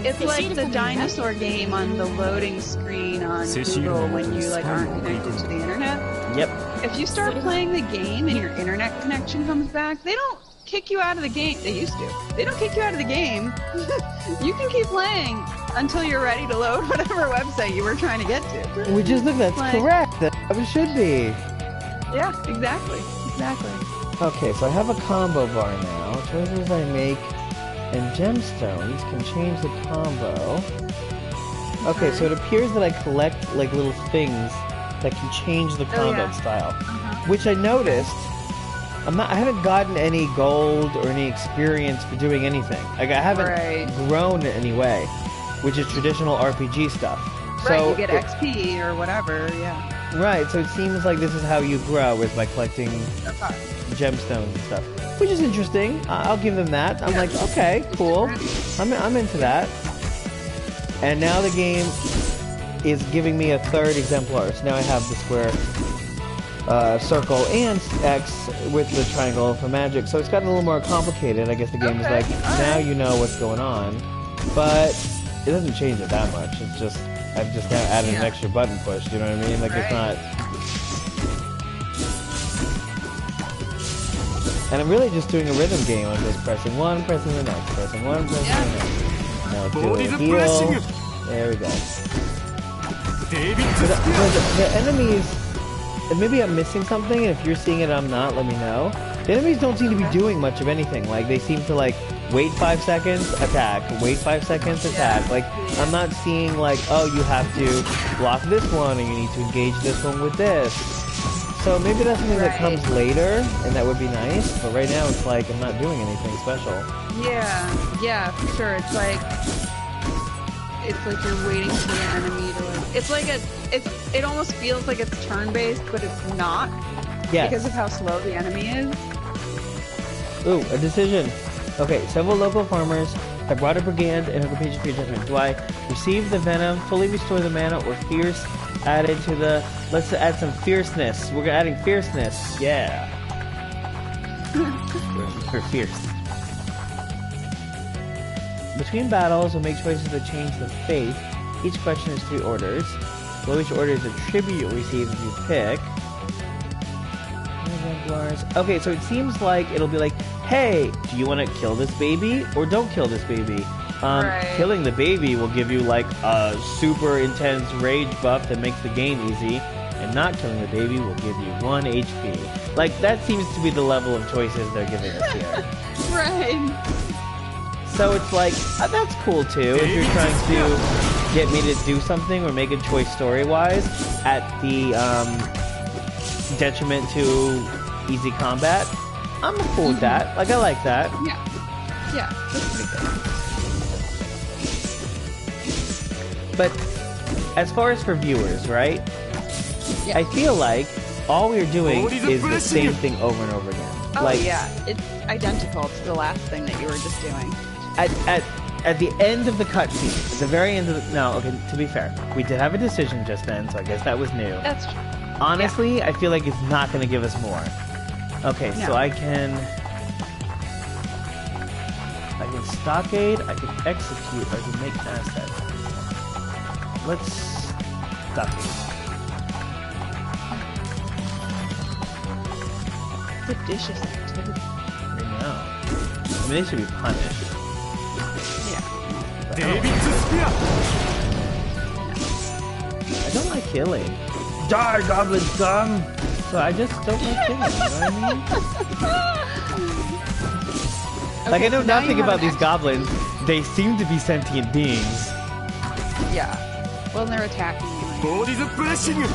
It's like the dinosaur game on the loading screen on Google when you like aren't connected to the internet. Yep. If you start playing the game and your internet connection comes back, they don't kick you out of the game. They used to. They don't kick you out of the game. You can keep playing until you're ready to load whatever website you were trying to get to. Which is that's Like- correct. That's how it should be. Yeah, exactly. Exactly. Okay, so I have a combo bar now. Choices I make and gemstones can change the combo. Okay, so it appears that I collect like little things that can change the combat style, which I noticed. I haven't gotten any gold or any experience for doing anything. Like I haven't grown in any way, which is traditional RPG stuff. Right, So you get XP or whatever, yeah. right, so it seems like this is how you grow, is by collecting gemstones and stuff, which is interesting. I'll give them that. I'm like, okay, cool. I'm into that. And now the game is giving me a third exemplar. So now I have the square, circle, and X with the triangle for magic. So it's gotten a little more complicated. I guess the game is like, now you know what's going on, but it doesn't change it that much. It's just I've just now added an extra button push. You know what I mean? Like it's not. And I'm really just doing a rhythm game. I'm just pressing one, pressing the next, pressing one, pressing the next. Now let's do a little heal. There we go. The enemies, and maybe I'm missing something, and if you're seeing it and I'm not, let me know. The enemies don't seem to be doing much of anything. Like, they seem to, like, wait 5 seconds, attack. Wait 5 seconds, attack. Like, I'm not seeing, like, oh, you have to block this one, and you need to engage this one with this. So maybe that's something that Right. comes later, and that would be nice. But right now, it's like I'm not doing anything special. Yeah, for sure. It's like you're waiting for the enemy to like. It's like it almost feels like it's turn-based, but it's not Yes. because of how slow the enemy is. Ooh, a decision. Okay, several local farmers have brought a brigand and have repeated for your judgment. Do I receive the venom, fully restore the mana, or fierce added to the... Let's add some fierceness. We're adding fierceness. Yeah. We're fierce. Between battles, we'll make choices that change the fate. Each question is 3 orders. Below each order is a tribute you'll receive if you pick. Okay, so it seems like it'll be like, hey, do you want to kill this baby or don't kill this baby? Right. Killing the baby will give you like a super intense rage buff that makes the game easy, and not killing the baby will give you 1 HP. Like, that seems to be the level of choices they're giving us here. Right. So it's like, that's cool too, if you're trying to get me to do something or make a choice story-wise at the detriment to easy combat. I'm cool with that. Like, I like that. Yeah, that's pretty good. But as far as for viewers, right? Yeah. I feel like all we're doing is the same thing over and over again. Oh like, yeah, it's identical to the last thing that you were just doing. At the end of the cutscene, at the very end of the... No, okay, to be fair, we did have a decision just then, so I guess that was new. That's true. Honestly, I feel like it's not going to give us more. Okay, so No. I can stockade, I can execute, I can make assets. Let's stockade. Seditious activity. I know. I mean, they should be punished. Yeah. But デビッツスピア I don't like killing. Die, goblin scum! So I just don't like killing, you know what I mean? Like, I know so now nothing you have about an these extra- goblins. They seem to be sentient beings. Yeah. Well, they're attacking you. ボディズプレッシング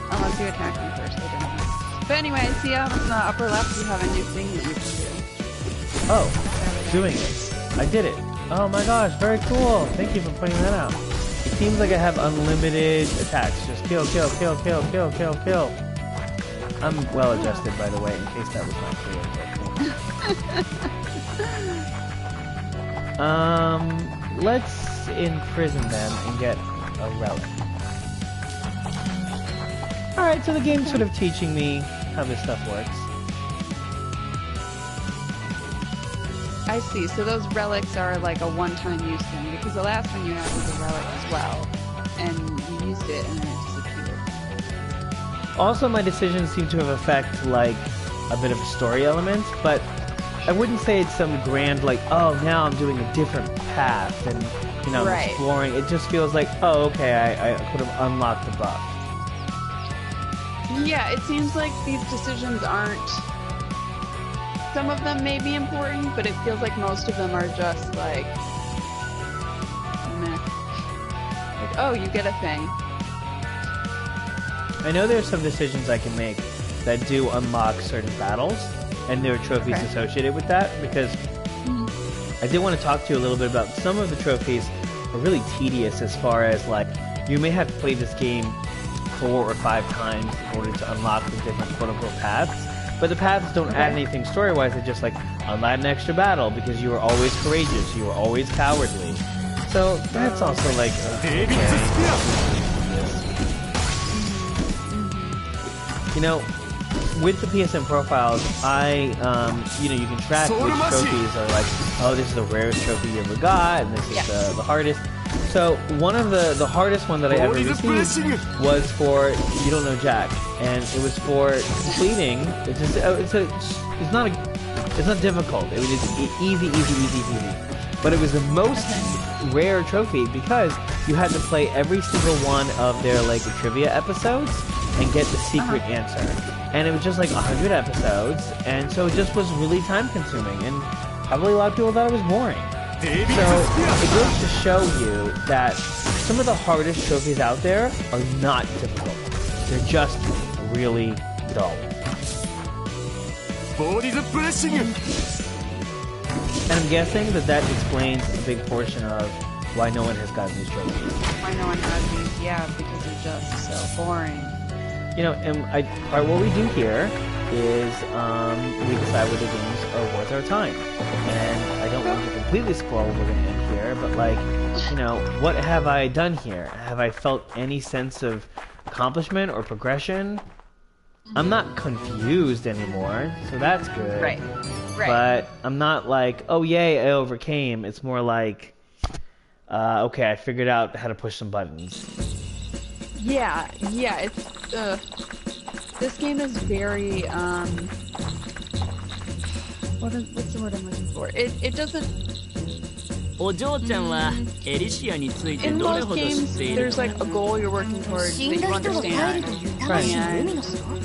Unless you attack them first, they don't. But anyway, see up in the upper left, you have a new thing that you can do. Oh, doing it. I did it. Oh my gosh, very cool. Thank you for pointing that out. It seems like I have unlimited attacks. Just kill, kill, kill, kill, kill, kill, kill. I'm well adjusted, by the way, in case that was not clear. Let's imprison them and get a relic. Alright, so the game's sort of teaching me how this stuff works. I see. So those relics are like a one-time use thing, because the last one you had was a relic as well, and you used it and then it disappeared. Also, my decisions seem to have affect like a bit of a story element, but I wouldn't say it's some grand like, oh, now I'm doing a different path and you know I'm Right. exploring. It just feels like, oh, okay, I could have unlocked the buff. Yeah, it seems like these decisions aren't... Some of them may be important, but it feels like most of them are just like... meh. Like, oh, you get a thing. I know there's some decisions I can make that do unlock certain battles, and there are trophies Okay. associated with that, because I did want to talk to you a little bit about some of the trophies are really tedious as far as like, you may have to play this game 4 or 5 times in order to unlock the different quote-unquote paths, but the paths don't add Okay. anything story-wise. They're just like, unlock an extra battle because you were always courageous, you were always cowardly. So that's also like, デビッツスピア you know, with the PSN profiles, you know, you can track which trophies are like, oh, this is the rarest trophy you ever got, and this is the hardest. So one of the hardest one that I ever ボディズプレッ received シング was for You Don't Know Jack, and it was for completing. It's not difficult. It was just easy, but it was the most rare trophy because you had to play every single one of their like trivia episodes and get the secret answer, and it was just like 100 episodes, and so it just was really time consuming, and probably a lot of people thought it was boring. デビッツ So スピア it goes to show you that some of the hardest trophies out there are not difficult. They're just really dull. ボディズプレッシング And I'm guessing that explains a big portion of why no one has gotten these trophies. Why no one has these? Yeah, because they're just so boring. You know, and what we do here is we decide whether games are worth our time. And I don't want to completely spoil what we're going to end here, but like, you know, what have I done here? Have I felt any sense of accomplishment or progression? I'm not confused anymore, so that's good. Right. But I'm not like, oh yay, I overcame. It's more like, okay, I figured out how to push some buttons. Yeah, it's this game is very what's the word I'm looking for? It doesn't. お嬢ちゃんはエリシアについて In どれ most ほど知っ games, ている there's like a goal you're working towards that 死ん you だ人が帰 understand. るという魂の海の底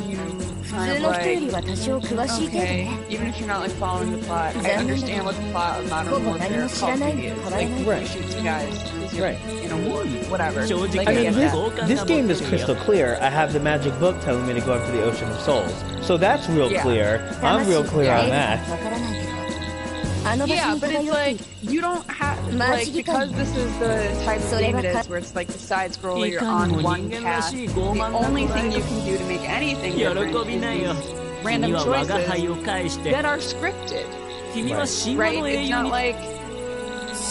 You 普 kind 通 of の人よ like, りは多少詳しいけど okay, ね even if you're not like following the plot, I 残念だけ understand ど what the plot of ほ Modern ぼ何 Warfare も知 Call ら of ないの Duty と is. 変わら Like, ない Right. you shoot two guys because you're Right. in a war, whatever. 正直 Like, I I mean, get this, that. 好感 this が game 持っ is てるよ crystal clear. I have the magic book telling me to go after the Ocean of Souls. So that's real Yeah. clear. I'm real 魂 clear が on ええ that. かわからないけどあの場所 Yeah, に but 漂 it's ってい like る you don't have Magic like because this is the type of So game it they is cut- where it's like the side scroller, you're いかに on も one 人間ら path. しい The 傲慢な only 子だ thing よ you can do to make anything 喜 different びないよ is these random 君は我が輩 choices を返して that are scripted, 君は神話 right? の英 It's 雄 not に like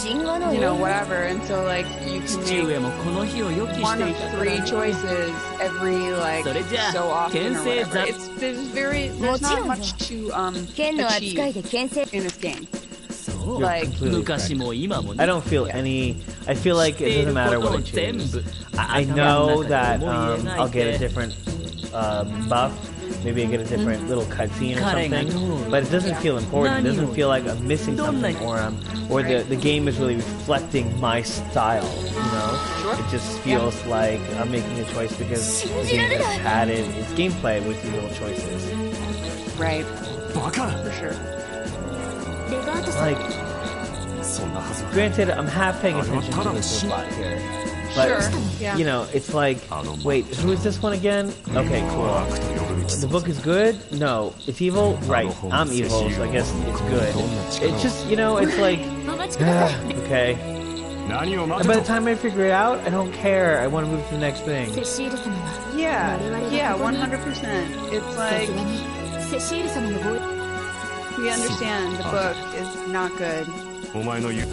神話の you 英 know 雄 whatever, and so like you can 父 make 上もこの日を予期し one て of いたから three choices every like それじゃあ so often or 牽制 whatever. ざ It's there's も not ちろんよ much to 剣の扱い achieve で牽制 in this game. そう You're Like, completely 昔 correct. も今も I ね don't feel any. I feel like it doesn't matter what I 知っていることを choose. 全部 I 頭 know の中 that で思い描 I'll い get a て different buff. Maybe I get a different little cutscene or 彼が something. どう But it doesn't feel important. It doesn't feel like I'm missing something, or the game is really reflecting my style. You know, Sure. it just feels like I'm making a choice because the game has added its gameplay with these little choices. Right, バカ for sure. レガートさん Like, そんなはずは granted, I'm half paying attention to this plot here. But, Sure, yeah. you know, it's like, wait, who is this one again? Okay, cool. 悪と呼ぶべき The book is good? No. It's evil? Right. I'm evil, so I guess it's good. It's just, you know, it's like, お待ちください okay. 何を And 待 by て the と time I figure it out, I don't care. I want to move to the next thing. セシール様は Yeah, 我々が yeah, ここに 100%. It's さ like すがにセシール様のご we understand the book is not good. お前の言う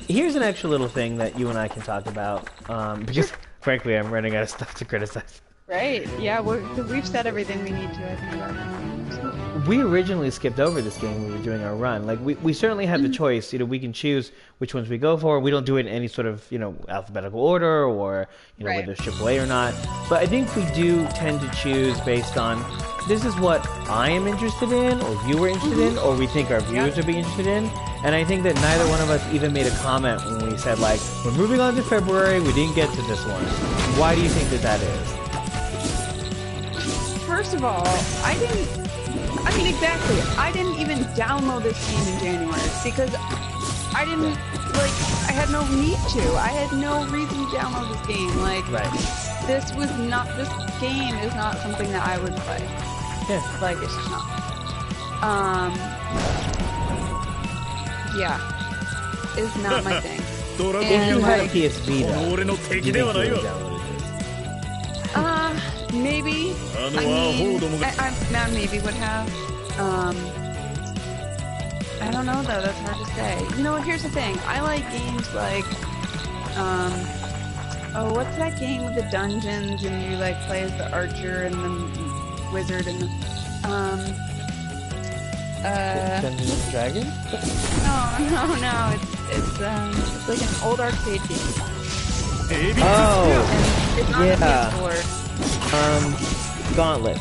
Here's an extra little thing that you and I can talk about, because frankly, I'm running out of stuff to criticize. Right? Yeah, we've said everything we need to. I think about it. We originally skipped over this game when we were doing our run. Like, we certainly have the choice. You know, we can choose which ones we go for. We don't do it in any sort of, you know, alphabetical order or, you know, Right. whether it's AAA or not. But I think we do tend to choose based on this is what I am interested in or you are interested in or we think our viewers would be interested in. And I think that neither one of us even made a comment when we said, like, we're moving on to February, we didn't get to this one. Why do you think that that is? First of all, I mean, exactly. I didn't even download this game in January because I didn't, like, I had no need to. I had no reason to download this game. Like, Right. this game is not something that I would play. Yeah. Like, it's just not. Yeah. It's not my thing. ドラゴン If you And, had a like, PS Vita, この俺の do you 敵 think で you は would ない have わ downloaded this? Maybe. あ I のアホ mean, どもが I maybe would have. I don't know though. That's hard to say. You know what? Here's the thing. I like games like, oh, what's that game with the dungeons and you like play as the archer and the wizard and the, Dungeons and Dragons? no. It's like an old arcade game. エビス Oh, It's on Yeah. the PS4. Gauntlet.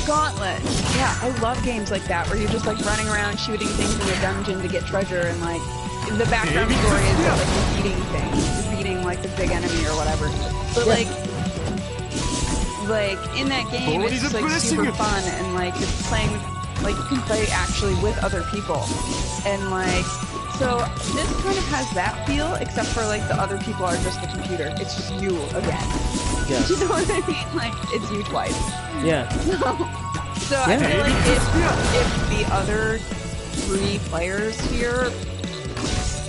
Gauntlet. Yeah, I love games like that where you're just like running around shooting things in a dungeon to get treasure and like the background story is like defeating things, defeating like the big enemy or whatever. But like in that game it's just like super fun and like it's playing like you can play actually with other people and like So this kind of has that feel, except for like the other people are just the computer. It's just you again. Yeah. You know what I mean? Like it's you twice. Yeah. So I feel like if the other 3 players here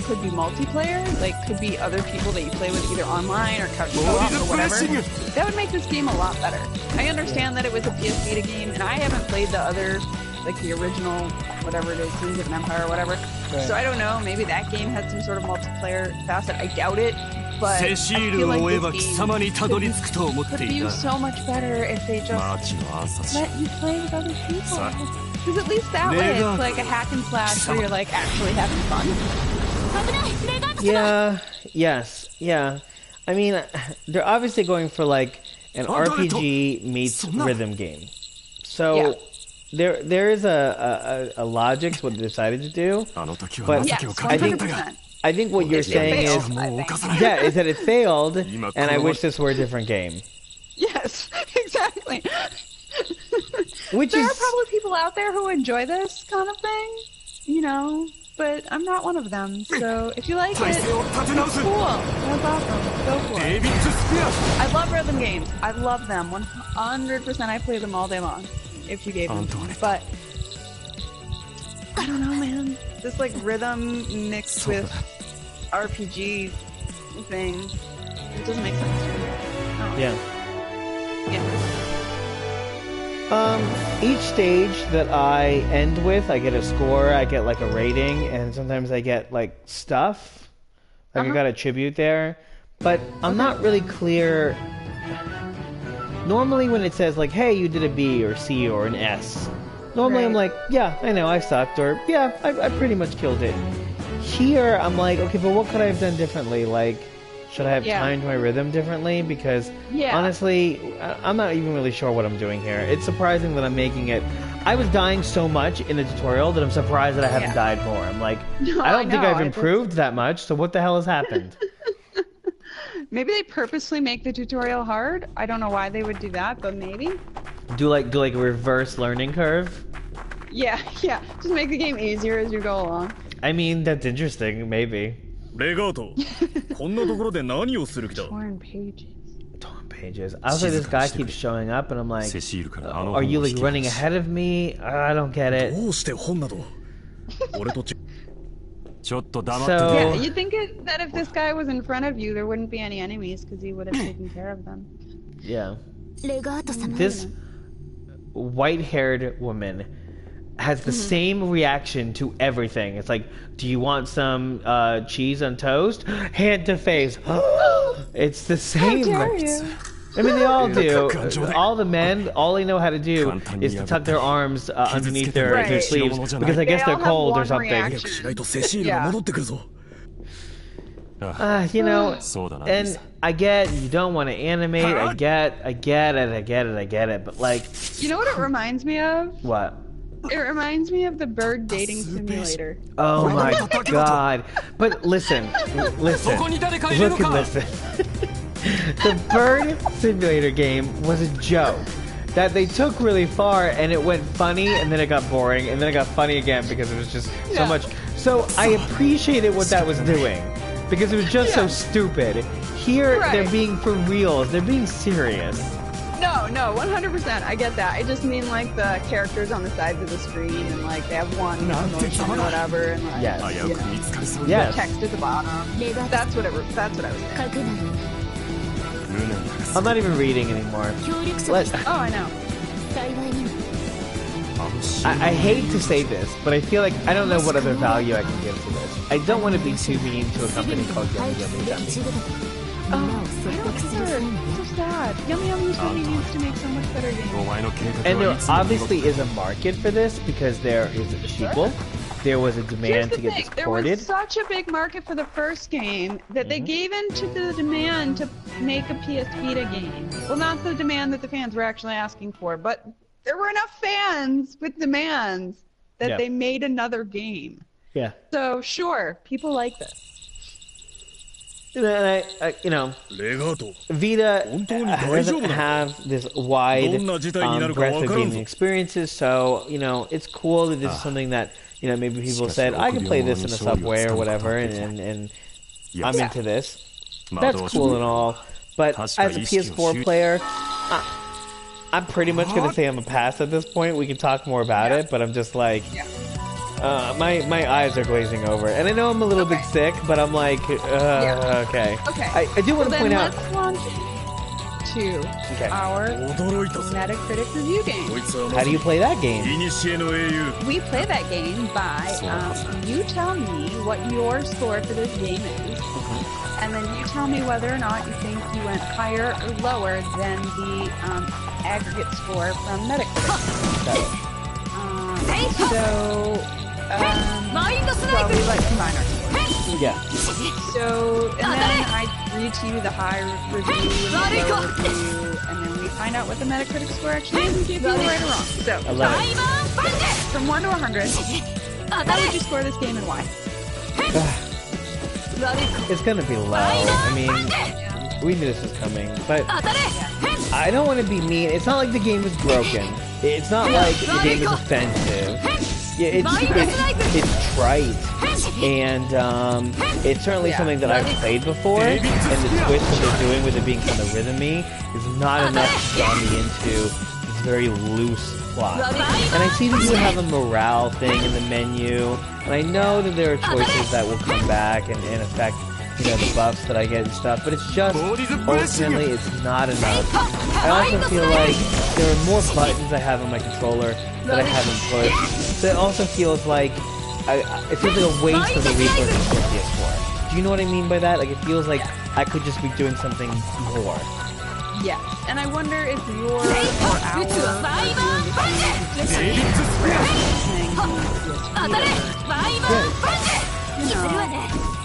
could be multiplayer, like could be other people that you play with either online or couch co-op or whatever, that would make this game a lot better. I understand that it was a PS Vita game, and I haven't played the other, like the original, whatever it is, Kings of an Empire or whatever. Right. So I don't know, maybe that game had some sort of multiplayer facet. I doubt it, but I セシー feel ルを like 追えば this 貴 game 様にたどり着くと思っ would て be いた so much better if they just 町の朝し let you play with other people. Sa- Because at least that way it's like a hack and slash where you're like actually having fun. 危ないレガート様 Yeah. Yes. Yeah. I mean, they're obviously going for like an RPG meets rhythm game. So there is a logic to what they decided to do. あの時は But 情 Yes, けをかけたんだが 100%. I think what you're It saying failed, is, I think. もう犯さない yeah, is that it failed, Ima and I kono- wish this were a different game. Yes, exactly. Which There is are probably people out there who enjoy this kind of thing, you know, but I'm not one of them. So if you like 体 it, 勢を立て直す cool. That's awesome. Go for デイ it. ビッド・スペア I love rhythm games. I love them. 100%. I play them all day long. If you gave them to me. But I don't know, man. This like rhythm mixed with RPG thing, it doesn't make sense to me. No. yeah. Yeah. Each stage that I end with, I get a score, I get like a rating, and sometimes I get like stuff. Like I got a tribute there. But I'm not really clear. Normally when it says like, hey, you did a B or C or an S, normally I'm Right. like, yeah, I know, I sucked, or yeah, I pretty much killed it. Here, I'm like, okay, but what could I have done differently? Like, should I have Yeah. timed my rhythm differently? Because Yeah. honestly, I'm not even really sure what I'm doing here. It's surprising that I'm making it. I was dying so much in the tutorial that I'm surprised that I haven't Yeah. died more. I'm like, No, I don't think know. I've improved that much, so what the hell has happened? Maybe they purposely make the tutorial hard. I don't know why they would do that, but maybe. do like a reverse learning curve? Yeah, yeah. Just make the game easier as you go along. I mean, that's interesting, maybe. レガートこんなところで何をする気だ Torn pages. Torn pages. I was like, this guy keeps showing up, and I'm like, セシールからあの are 本 you を like 引き running 出し ahead of me? I don't get it. どうして本など俺とちょっと黙って So- て Yeah, you'd think that if this guy was in front of you, there wouldn't be any enemies because he would have taken care of them. Yeah. レガート様 This white-haired woman has the same reaction to everything. It's like, do you want some cheese on toast? Hand to face. It's the same. dare you? I mean, they all do. All the men, all they know how to do is to tuck their arms underneath their Right. sleeves because I guess They they're all have cold or one something. reaction. しないとセシールが戻ってくるぞ You know, そうだな and I get you don't want to animate. I get it. But like, You know what it reminds me of? what? It reminds me of the bird dating simulator. Oh my god. But listen. そこに誰かいるの Look か and listen. The bird simulator game was a joke that they took really far, and it went funny, and then it got boring, and then it got funny again because it was just so Yeah. much. So I appreciated what that was doing because it was just so stupid. Here, they're Right. being for reals. They're being serious. No, 100%. I get that. I just mean like the characters on the sides of the screen and like they have one emotion or whatever, and like Yes. 危 you うく know, 見つかりそう Yes. text at the bottom. レガート That's what I was saying. かくなる 無念だが I'm not even reading anymore. 協力者 Let, として Oh, I know. 幸いにも I hate to say this, but I feel like I don't know what other value I can give to this. I don't want to be too mean to a すぐ company にでも called 廃 Yummy 棄す Yummy べき Yummy. ジグだとみんなを説 I don't 得する care. 際に So sad. Yummy Yummy really needs to make so much better お games. 前の計画 And は there いつも obviously is a market for this because there is a sequel. There was a Here's demand the to get thing. this There ported. was such a big market for the first game that they gave in to the demand to make a PS Vita game. Well, not the demand that the fans were actually asking for, but there were enough fans with demands that Yeah. they made another game. Yeah. So sure, people like this. And you know, レガート Vita 本当に大丈夫 doesn't なの have this wide どんな事態になるか breadth わ of からんぞ。 gaming experiences, so you know it's cool that this is something that you know, maybe people said I can play this in a subway or whatever, and I'm into this. That's cool and all, but as a PS4 player, I'm pretty much gonna say I'm a pass at this point. We can talk more about it, but I'm just like, my eyes are glazing over, and I know I'm a little bit sick, but I'm like, okay. I do want to point out. Let's launch to our Metacritic review game. How do you play that game? We play that game by you tell me what your score for this game is, and then you tell me whether or not you think you went higher or lower than the aggregate score from Metacritic. Well, we like combine our scores. Yeah. So, and then I read to you the high review and the low review, and then we find out what the Metacritic score actually is and give you right or wrong. So, from 1 to 100, how would you score this game and why? It's gonna be low. I mean, we knew this was coming, but I don't want to be mean. It's not like the game is broken. It's not like the game is offensive. Yeah, it's trite, and it's certainly something that I've played before, and the twist that they're doing with it being kind of rhythmy is not enough to draw me into this very loose plot. And I see that you have a morale thing in the menu, and I know that there are choices that will come back and affect, you know, the buffs that I get and stuff, but it's just, ultimately, it's not enough. I also feel like there are more buttons I have on my controller that I haven't pushed, so it also feels like, it feels like a waste of the resources for PS4. Do you know what I mean by that? Like, it feels like I could just be doing something more. Yes, and I wonder if your or our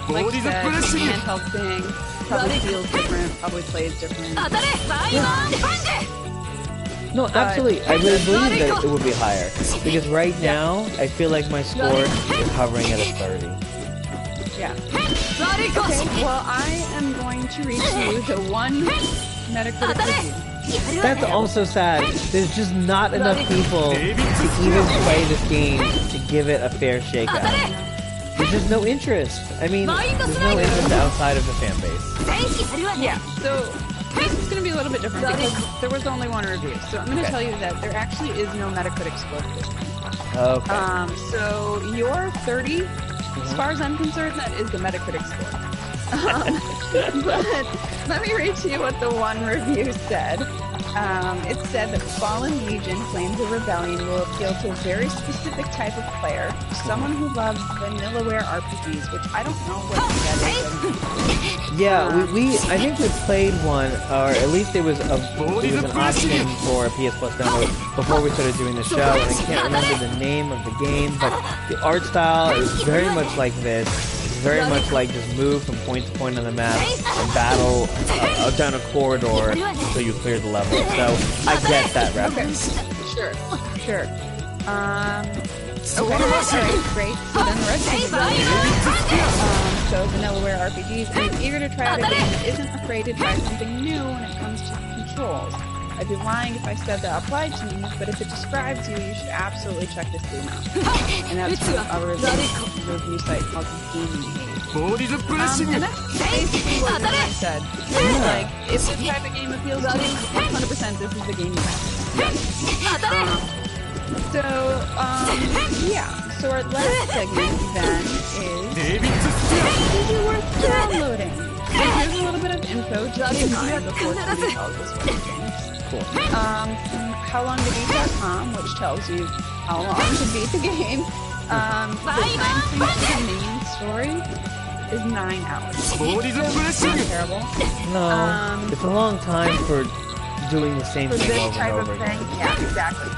like I said, the handheld thing probably feels different, probably plays different. No, absolutely. I really believe that it would be higher. Because right now, I feel like my score is hovering at a 30. Yeah. Okay, well, I am going to read to you the one Metacritic review. That's also sad. There's just not enough people to even play this game to give it a fair shakeout. There's just no interest. I mean, there's no interest outside of the fan base. Yeah, so this is going to be a little bit different because there was only one review. So I'm going to tell you that there actually is no Metacritic score for this game. Okay. So your 30, as far as I'm concerned, that is the Metacritic score. But let me read to you what the one review said. It said that Fallen Legion claims a rebellion will appeal to a very specific type of player, someone who loves vanillaware RPGs, which I don't know what that is. Yeah, I think we played one, or at least it was an option for a PS Plus download before we started doing the show, and I can't remember the name of the game, but the art style is very much like this. Very much like just move from point to point on the map and battle down a corridor until you clear the level. So I get that reference. Okay. Sure. Okay, great. So then the rest of the so vanillaware RPGs. I'm eager to try out a game that isn't afraid to try something new when it comes to controls. I'd be lying if I said that applied to me, but if it describes you, you should absolutely check this game out. And that's from a review site called Gaming. And that's basically what I said. Like, if this type of game appeals to you, 100% this is the game you want. Yeah. So our last segment then is it worth downloading? So here's a little bit of info to keep in mind before somebody tells us what the game is. Cool. HowLongToBeat.com, which tells you how long to beat the game. The time frame for the main story is 9 hours. It's not terrible. No, it's a long time for doing the same thing this over type and of over thing. again. Yeah, exactly.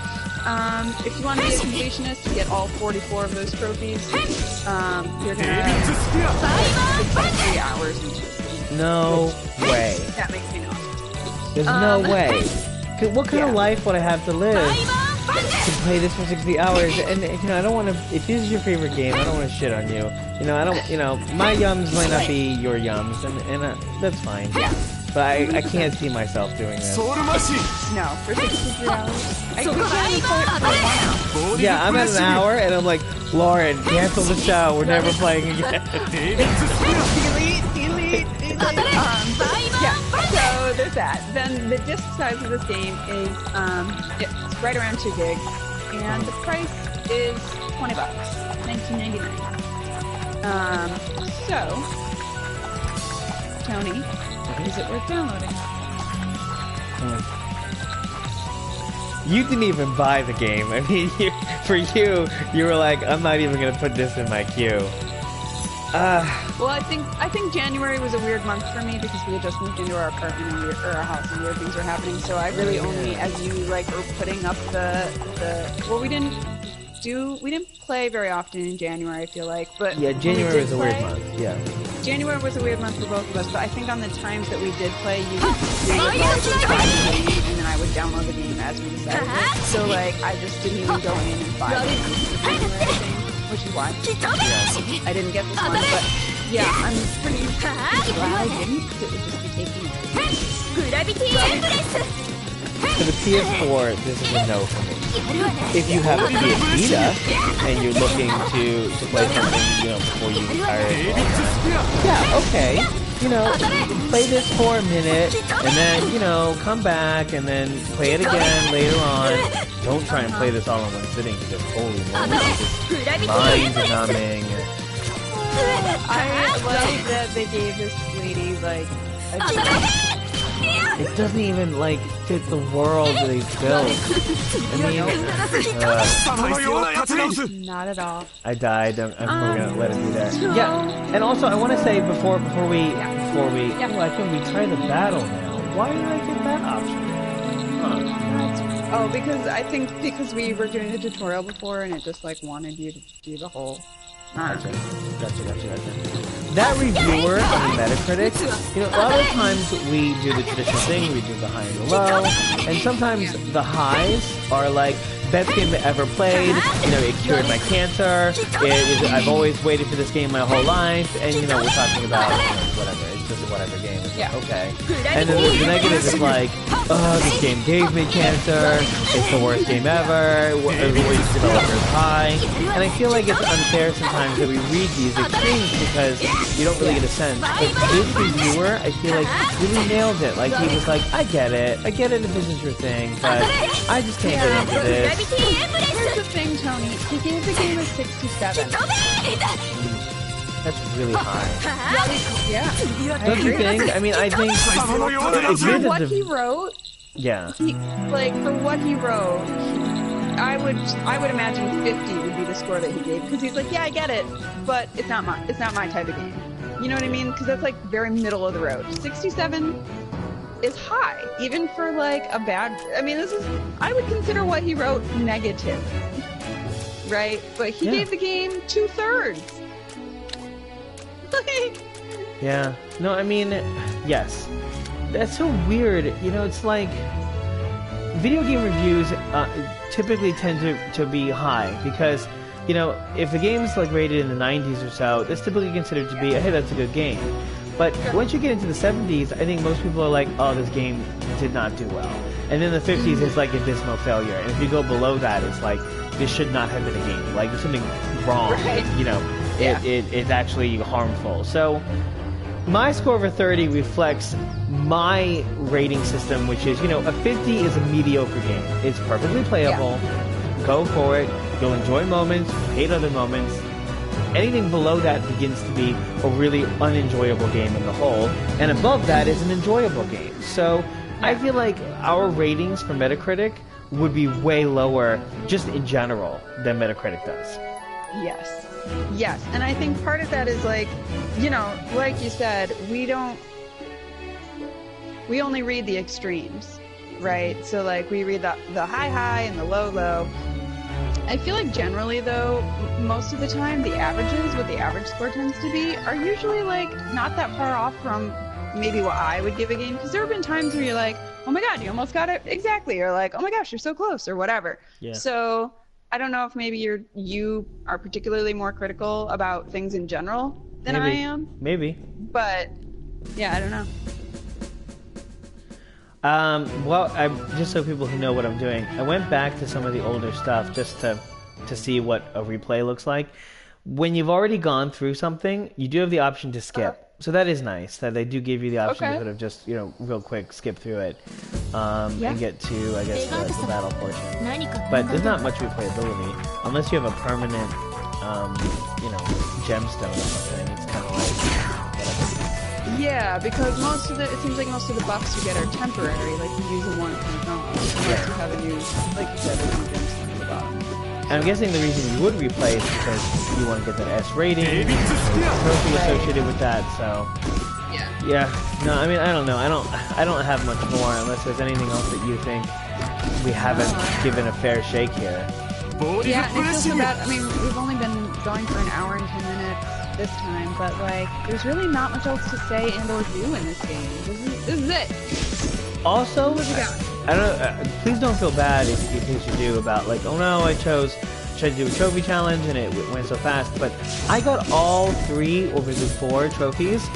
If you want to be a completionist to get all 44 of those trophies, you're gonna put 3 hours into it. No way. That makes me nauseous. There's no way. What kind of life would I have to live to play this for 60 hours? And you know, I don't want to. If this is your favorite game, I don't want to shit on you. You know, I don't. You know, my yums might not be your yums, and that's fine. but I can't see myself doing this. No, for 63 hours. I could only play it for 1 hour. Yeah, I'm at an hour and I'm like, Lauren, cancel the show. We're never playing again. Delete. Yeah, so there's that. Then the disc size of this game is it's right around 2 gigs, and the price is $20, $19.99. So, Tony, is it worth downloading? You didn't even buy the game. I mean, you were like, I'm not even gonna put this in my queue. Well, I think January was a weird month for me because we had just moved into our apartment and our house and weird things were happening. So I really only, as you like, were putting up well, we didn't play very often in January. I feel like, but yeah, January was a weird month. Yeah, January was a weird month for both of us. But I think on the times that we did play, you would buy the game and then I would download the game as we decided. So like, I just didn't even go in and buy it. Which is why I didn't get this one, but yeah, I'm pretty glad I didn't. It would just be taking for the PS4, this is a no for me. If you have a PS Vita and you're looking to play something, before you retire, yeah, okay. Play this for a minute, and then, come back, and then play it again later on. Don't try and play this all in one sitting, because holy moly, it's mind-numbing. I like that they gave this lady, like, it doesn't even, fit the world that they've built. I mean, not at all. I died. I'm gonna let it be there. Yeah, and also I want to say before we, I think we try the battle now. Why did I get that option? Oh, because we were doing the tutorial before, and it just wanted you to do the whole. Gotcha. That reviewer on Metacritic, a lot of the times we do the traditional thing, we do the high and the low, and sometimes the highs are like, best game I ever played, it cured my cancer, I've always waited for this game my whole life, and we're talking about, whatever, it's just a whatever game, it's like, okay. And then the negative is like, oh, this game gave me cancer, it's the worst game ever, everybody's developers high, and I feel like it's unfair sometimes that we read these extremes because you don't really get a sense. But this reviewer, I feel like, really nailed it. Like, he was like, I get it if this is your thing, but I just can't get into this. Here's the thing, Tony. He gave the game a 67. That's really high. Yeah. Don't you think? I mean, I think for what he wrote. Yeah. For what he wrote, I would imagine 50 would be the score that he gave because he's like, yeah, I get it, but it's not my type of game. You know what I mean? Because that's very middle of the road. 67 is high, even for a bad. I mean, I would consider what he wrote negative, right? But he gave the game 2/3. Yeah. No, I mean, yes. That's so weird. It's like video game reviews typically tend to be high because, if the game's rated in the 90s or so, that's typically considered to be, hey, that's a good game. But once you get into the 70s, I think most people are like, oh, this game did not do well. And then the 50s is like a dismal failure. And if you go below that, it's like, this should not have been a game. Like, there's something wrong. Right. It's actually harmful. So my score of a 30 reflects my rating system, which is, a 50 is a mediocre game. It's perfectly playable. Yeah. Go for it. You'll enjoy moments, hate other moments. Anything below that begins to be a really unenjoyable game in the whole, and above that is an enjoyable game. So I feel like our ratings for Metacritic would be way lower, just in general, than Metacritic does. Yes, and I think part of that is like you said, we only read the extremes, right? So we read the high and the low. I feel like generally, though, most of the time, the averages, what the average score tends to be, are usually, not that far off from maybe what I would give a game. Because there have been times where you're like, oh my god, you almost got it exactly. Or like, oh my gosh, you're so close, or whatever. Yeah. So, I don't know if maybe you are particularly more critical about things in general than I am. Maybe. But, yeah, I don't know. Well, just so people who know what I'm doing, I went back to some of the older stuff just to see what a replay looks like. When you've already gone through something, you do have the option to skip. So that is nice that they do give you the option to sort of just, real quick skip through it and get to, I guess, the battle portion. But there's not much replayability unless you have a permanent, gemstone or something. It's kind of like whatever. Yeah, because it seems like most of the buffs you get are temporary. Like you use them once and it's gone. Unless you have a new, like you said, a new gemstone at the bottom. And I'm guessing the reason you would replay is because you want to get that S rating, trophy associated with that. So yeah. No, I mean I don't know. I don't have much more unless there's anything else that you think we haven't given a fair shake here. Yeah, it feels so bad. I mean, we've only been going for an hour and 10 minutes this time, but like, there's really not much else to say and or do in this game. This is it. Also, What you got? I don't. Please don't feel bad if you do about like, oh no, I tried to do a trophy challenge and it went so fast. But I got all 3 or 4 trophies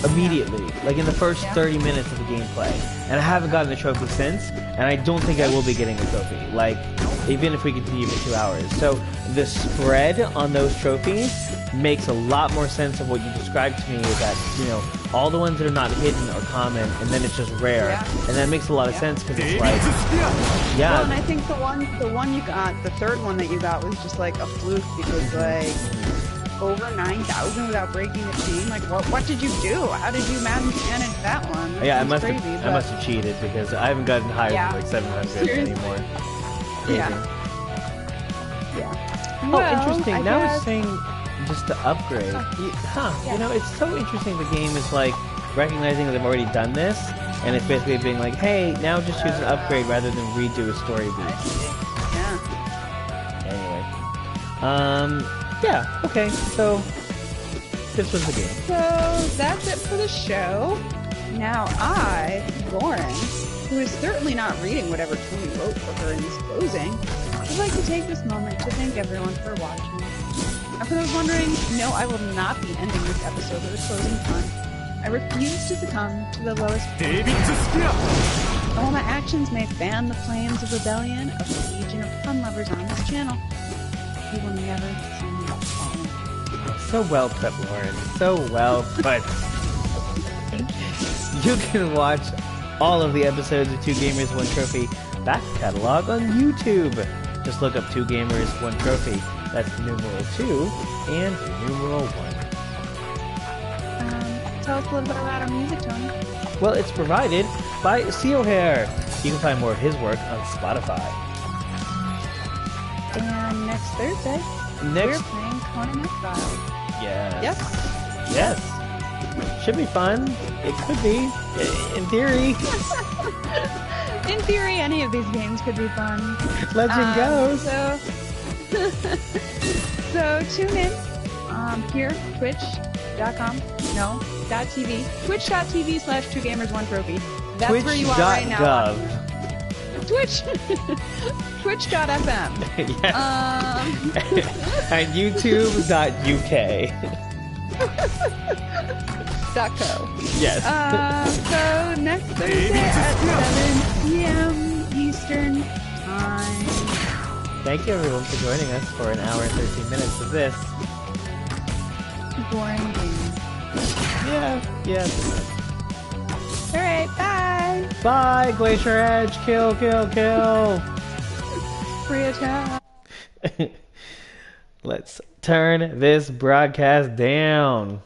immediately, like in the first 30 minutes of the gameplay, and I haven't gotten a trophy since. And I don't think I will be getting a trophy, like even if we continue for 2 hours. So the spread on those trophies makes a lot more sense of what you described to me, is that all the ones that are not hidden are common, and then it's just rare, and that makes a lot of sense because it's like, Well, and I think the one you got, the third one that you got, was just like a fluke because like over 9,000 without breaking a chain. Like what did you do? How did you manage that one? I must have cheated because I haven't gotten higher than like 700 anymore. Yeah. Oh, interesting. Now it's saying just to upgrade. It's so interesting. The game is like recognizing that I've already done this, and it's basically being like, hey, now just choose an upgrade rather than redo a story beat. Anyway. Okay, so this was the game. So that's it for the show. Now Lauren, who is certainly not reading whatever Tony wrote for her in this closing, would like to take this moment to thank everyone for watching. And for those wondering, no, I will not be ending this episode with a closing pun. I refuse to succumb to the lowest point. While my actions may fan the flames of rebellion of the legion of pun lovers on this channel, you will never see me falling. So well put, Lauren. So well put. You can watch all of the episodes of 2 Gamers 1 Trophy back catalog on YouTube. Just look up 2 Gamers 1 Trophy. That's numeral 2 and numeral 1. Tell us a little bit about our music, Tony. Well, it's provided by Seohair. You can find more of his work on Spotify. And next Thursday, we're playing Conan Exiles. Yes. Should be fun. It could be. In theory. In theory, any of these games could be fun. Legend goes. So tune in here, twitch.com. No, .tv. Twitch.tv/2gamers1trophy. That's where you are right now. Twitch. Twitch.fm. And YouTube.uk. .co. Yes. So next Thursday at 7 p.m. Eastern Time. Thank you everyone for joining us for an hour and 13 minutes of this. Boring game. Yeah. Alright, bye! Bye, Glacier Edge! Kill! Free attack! Let's turn this broadcast down.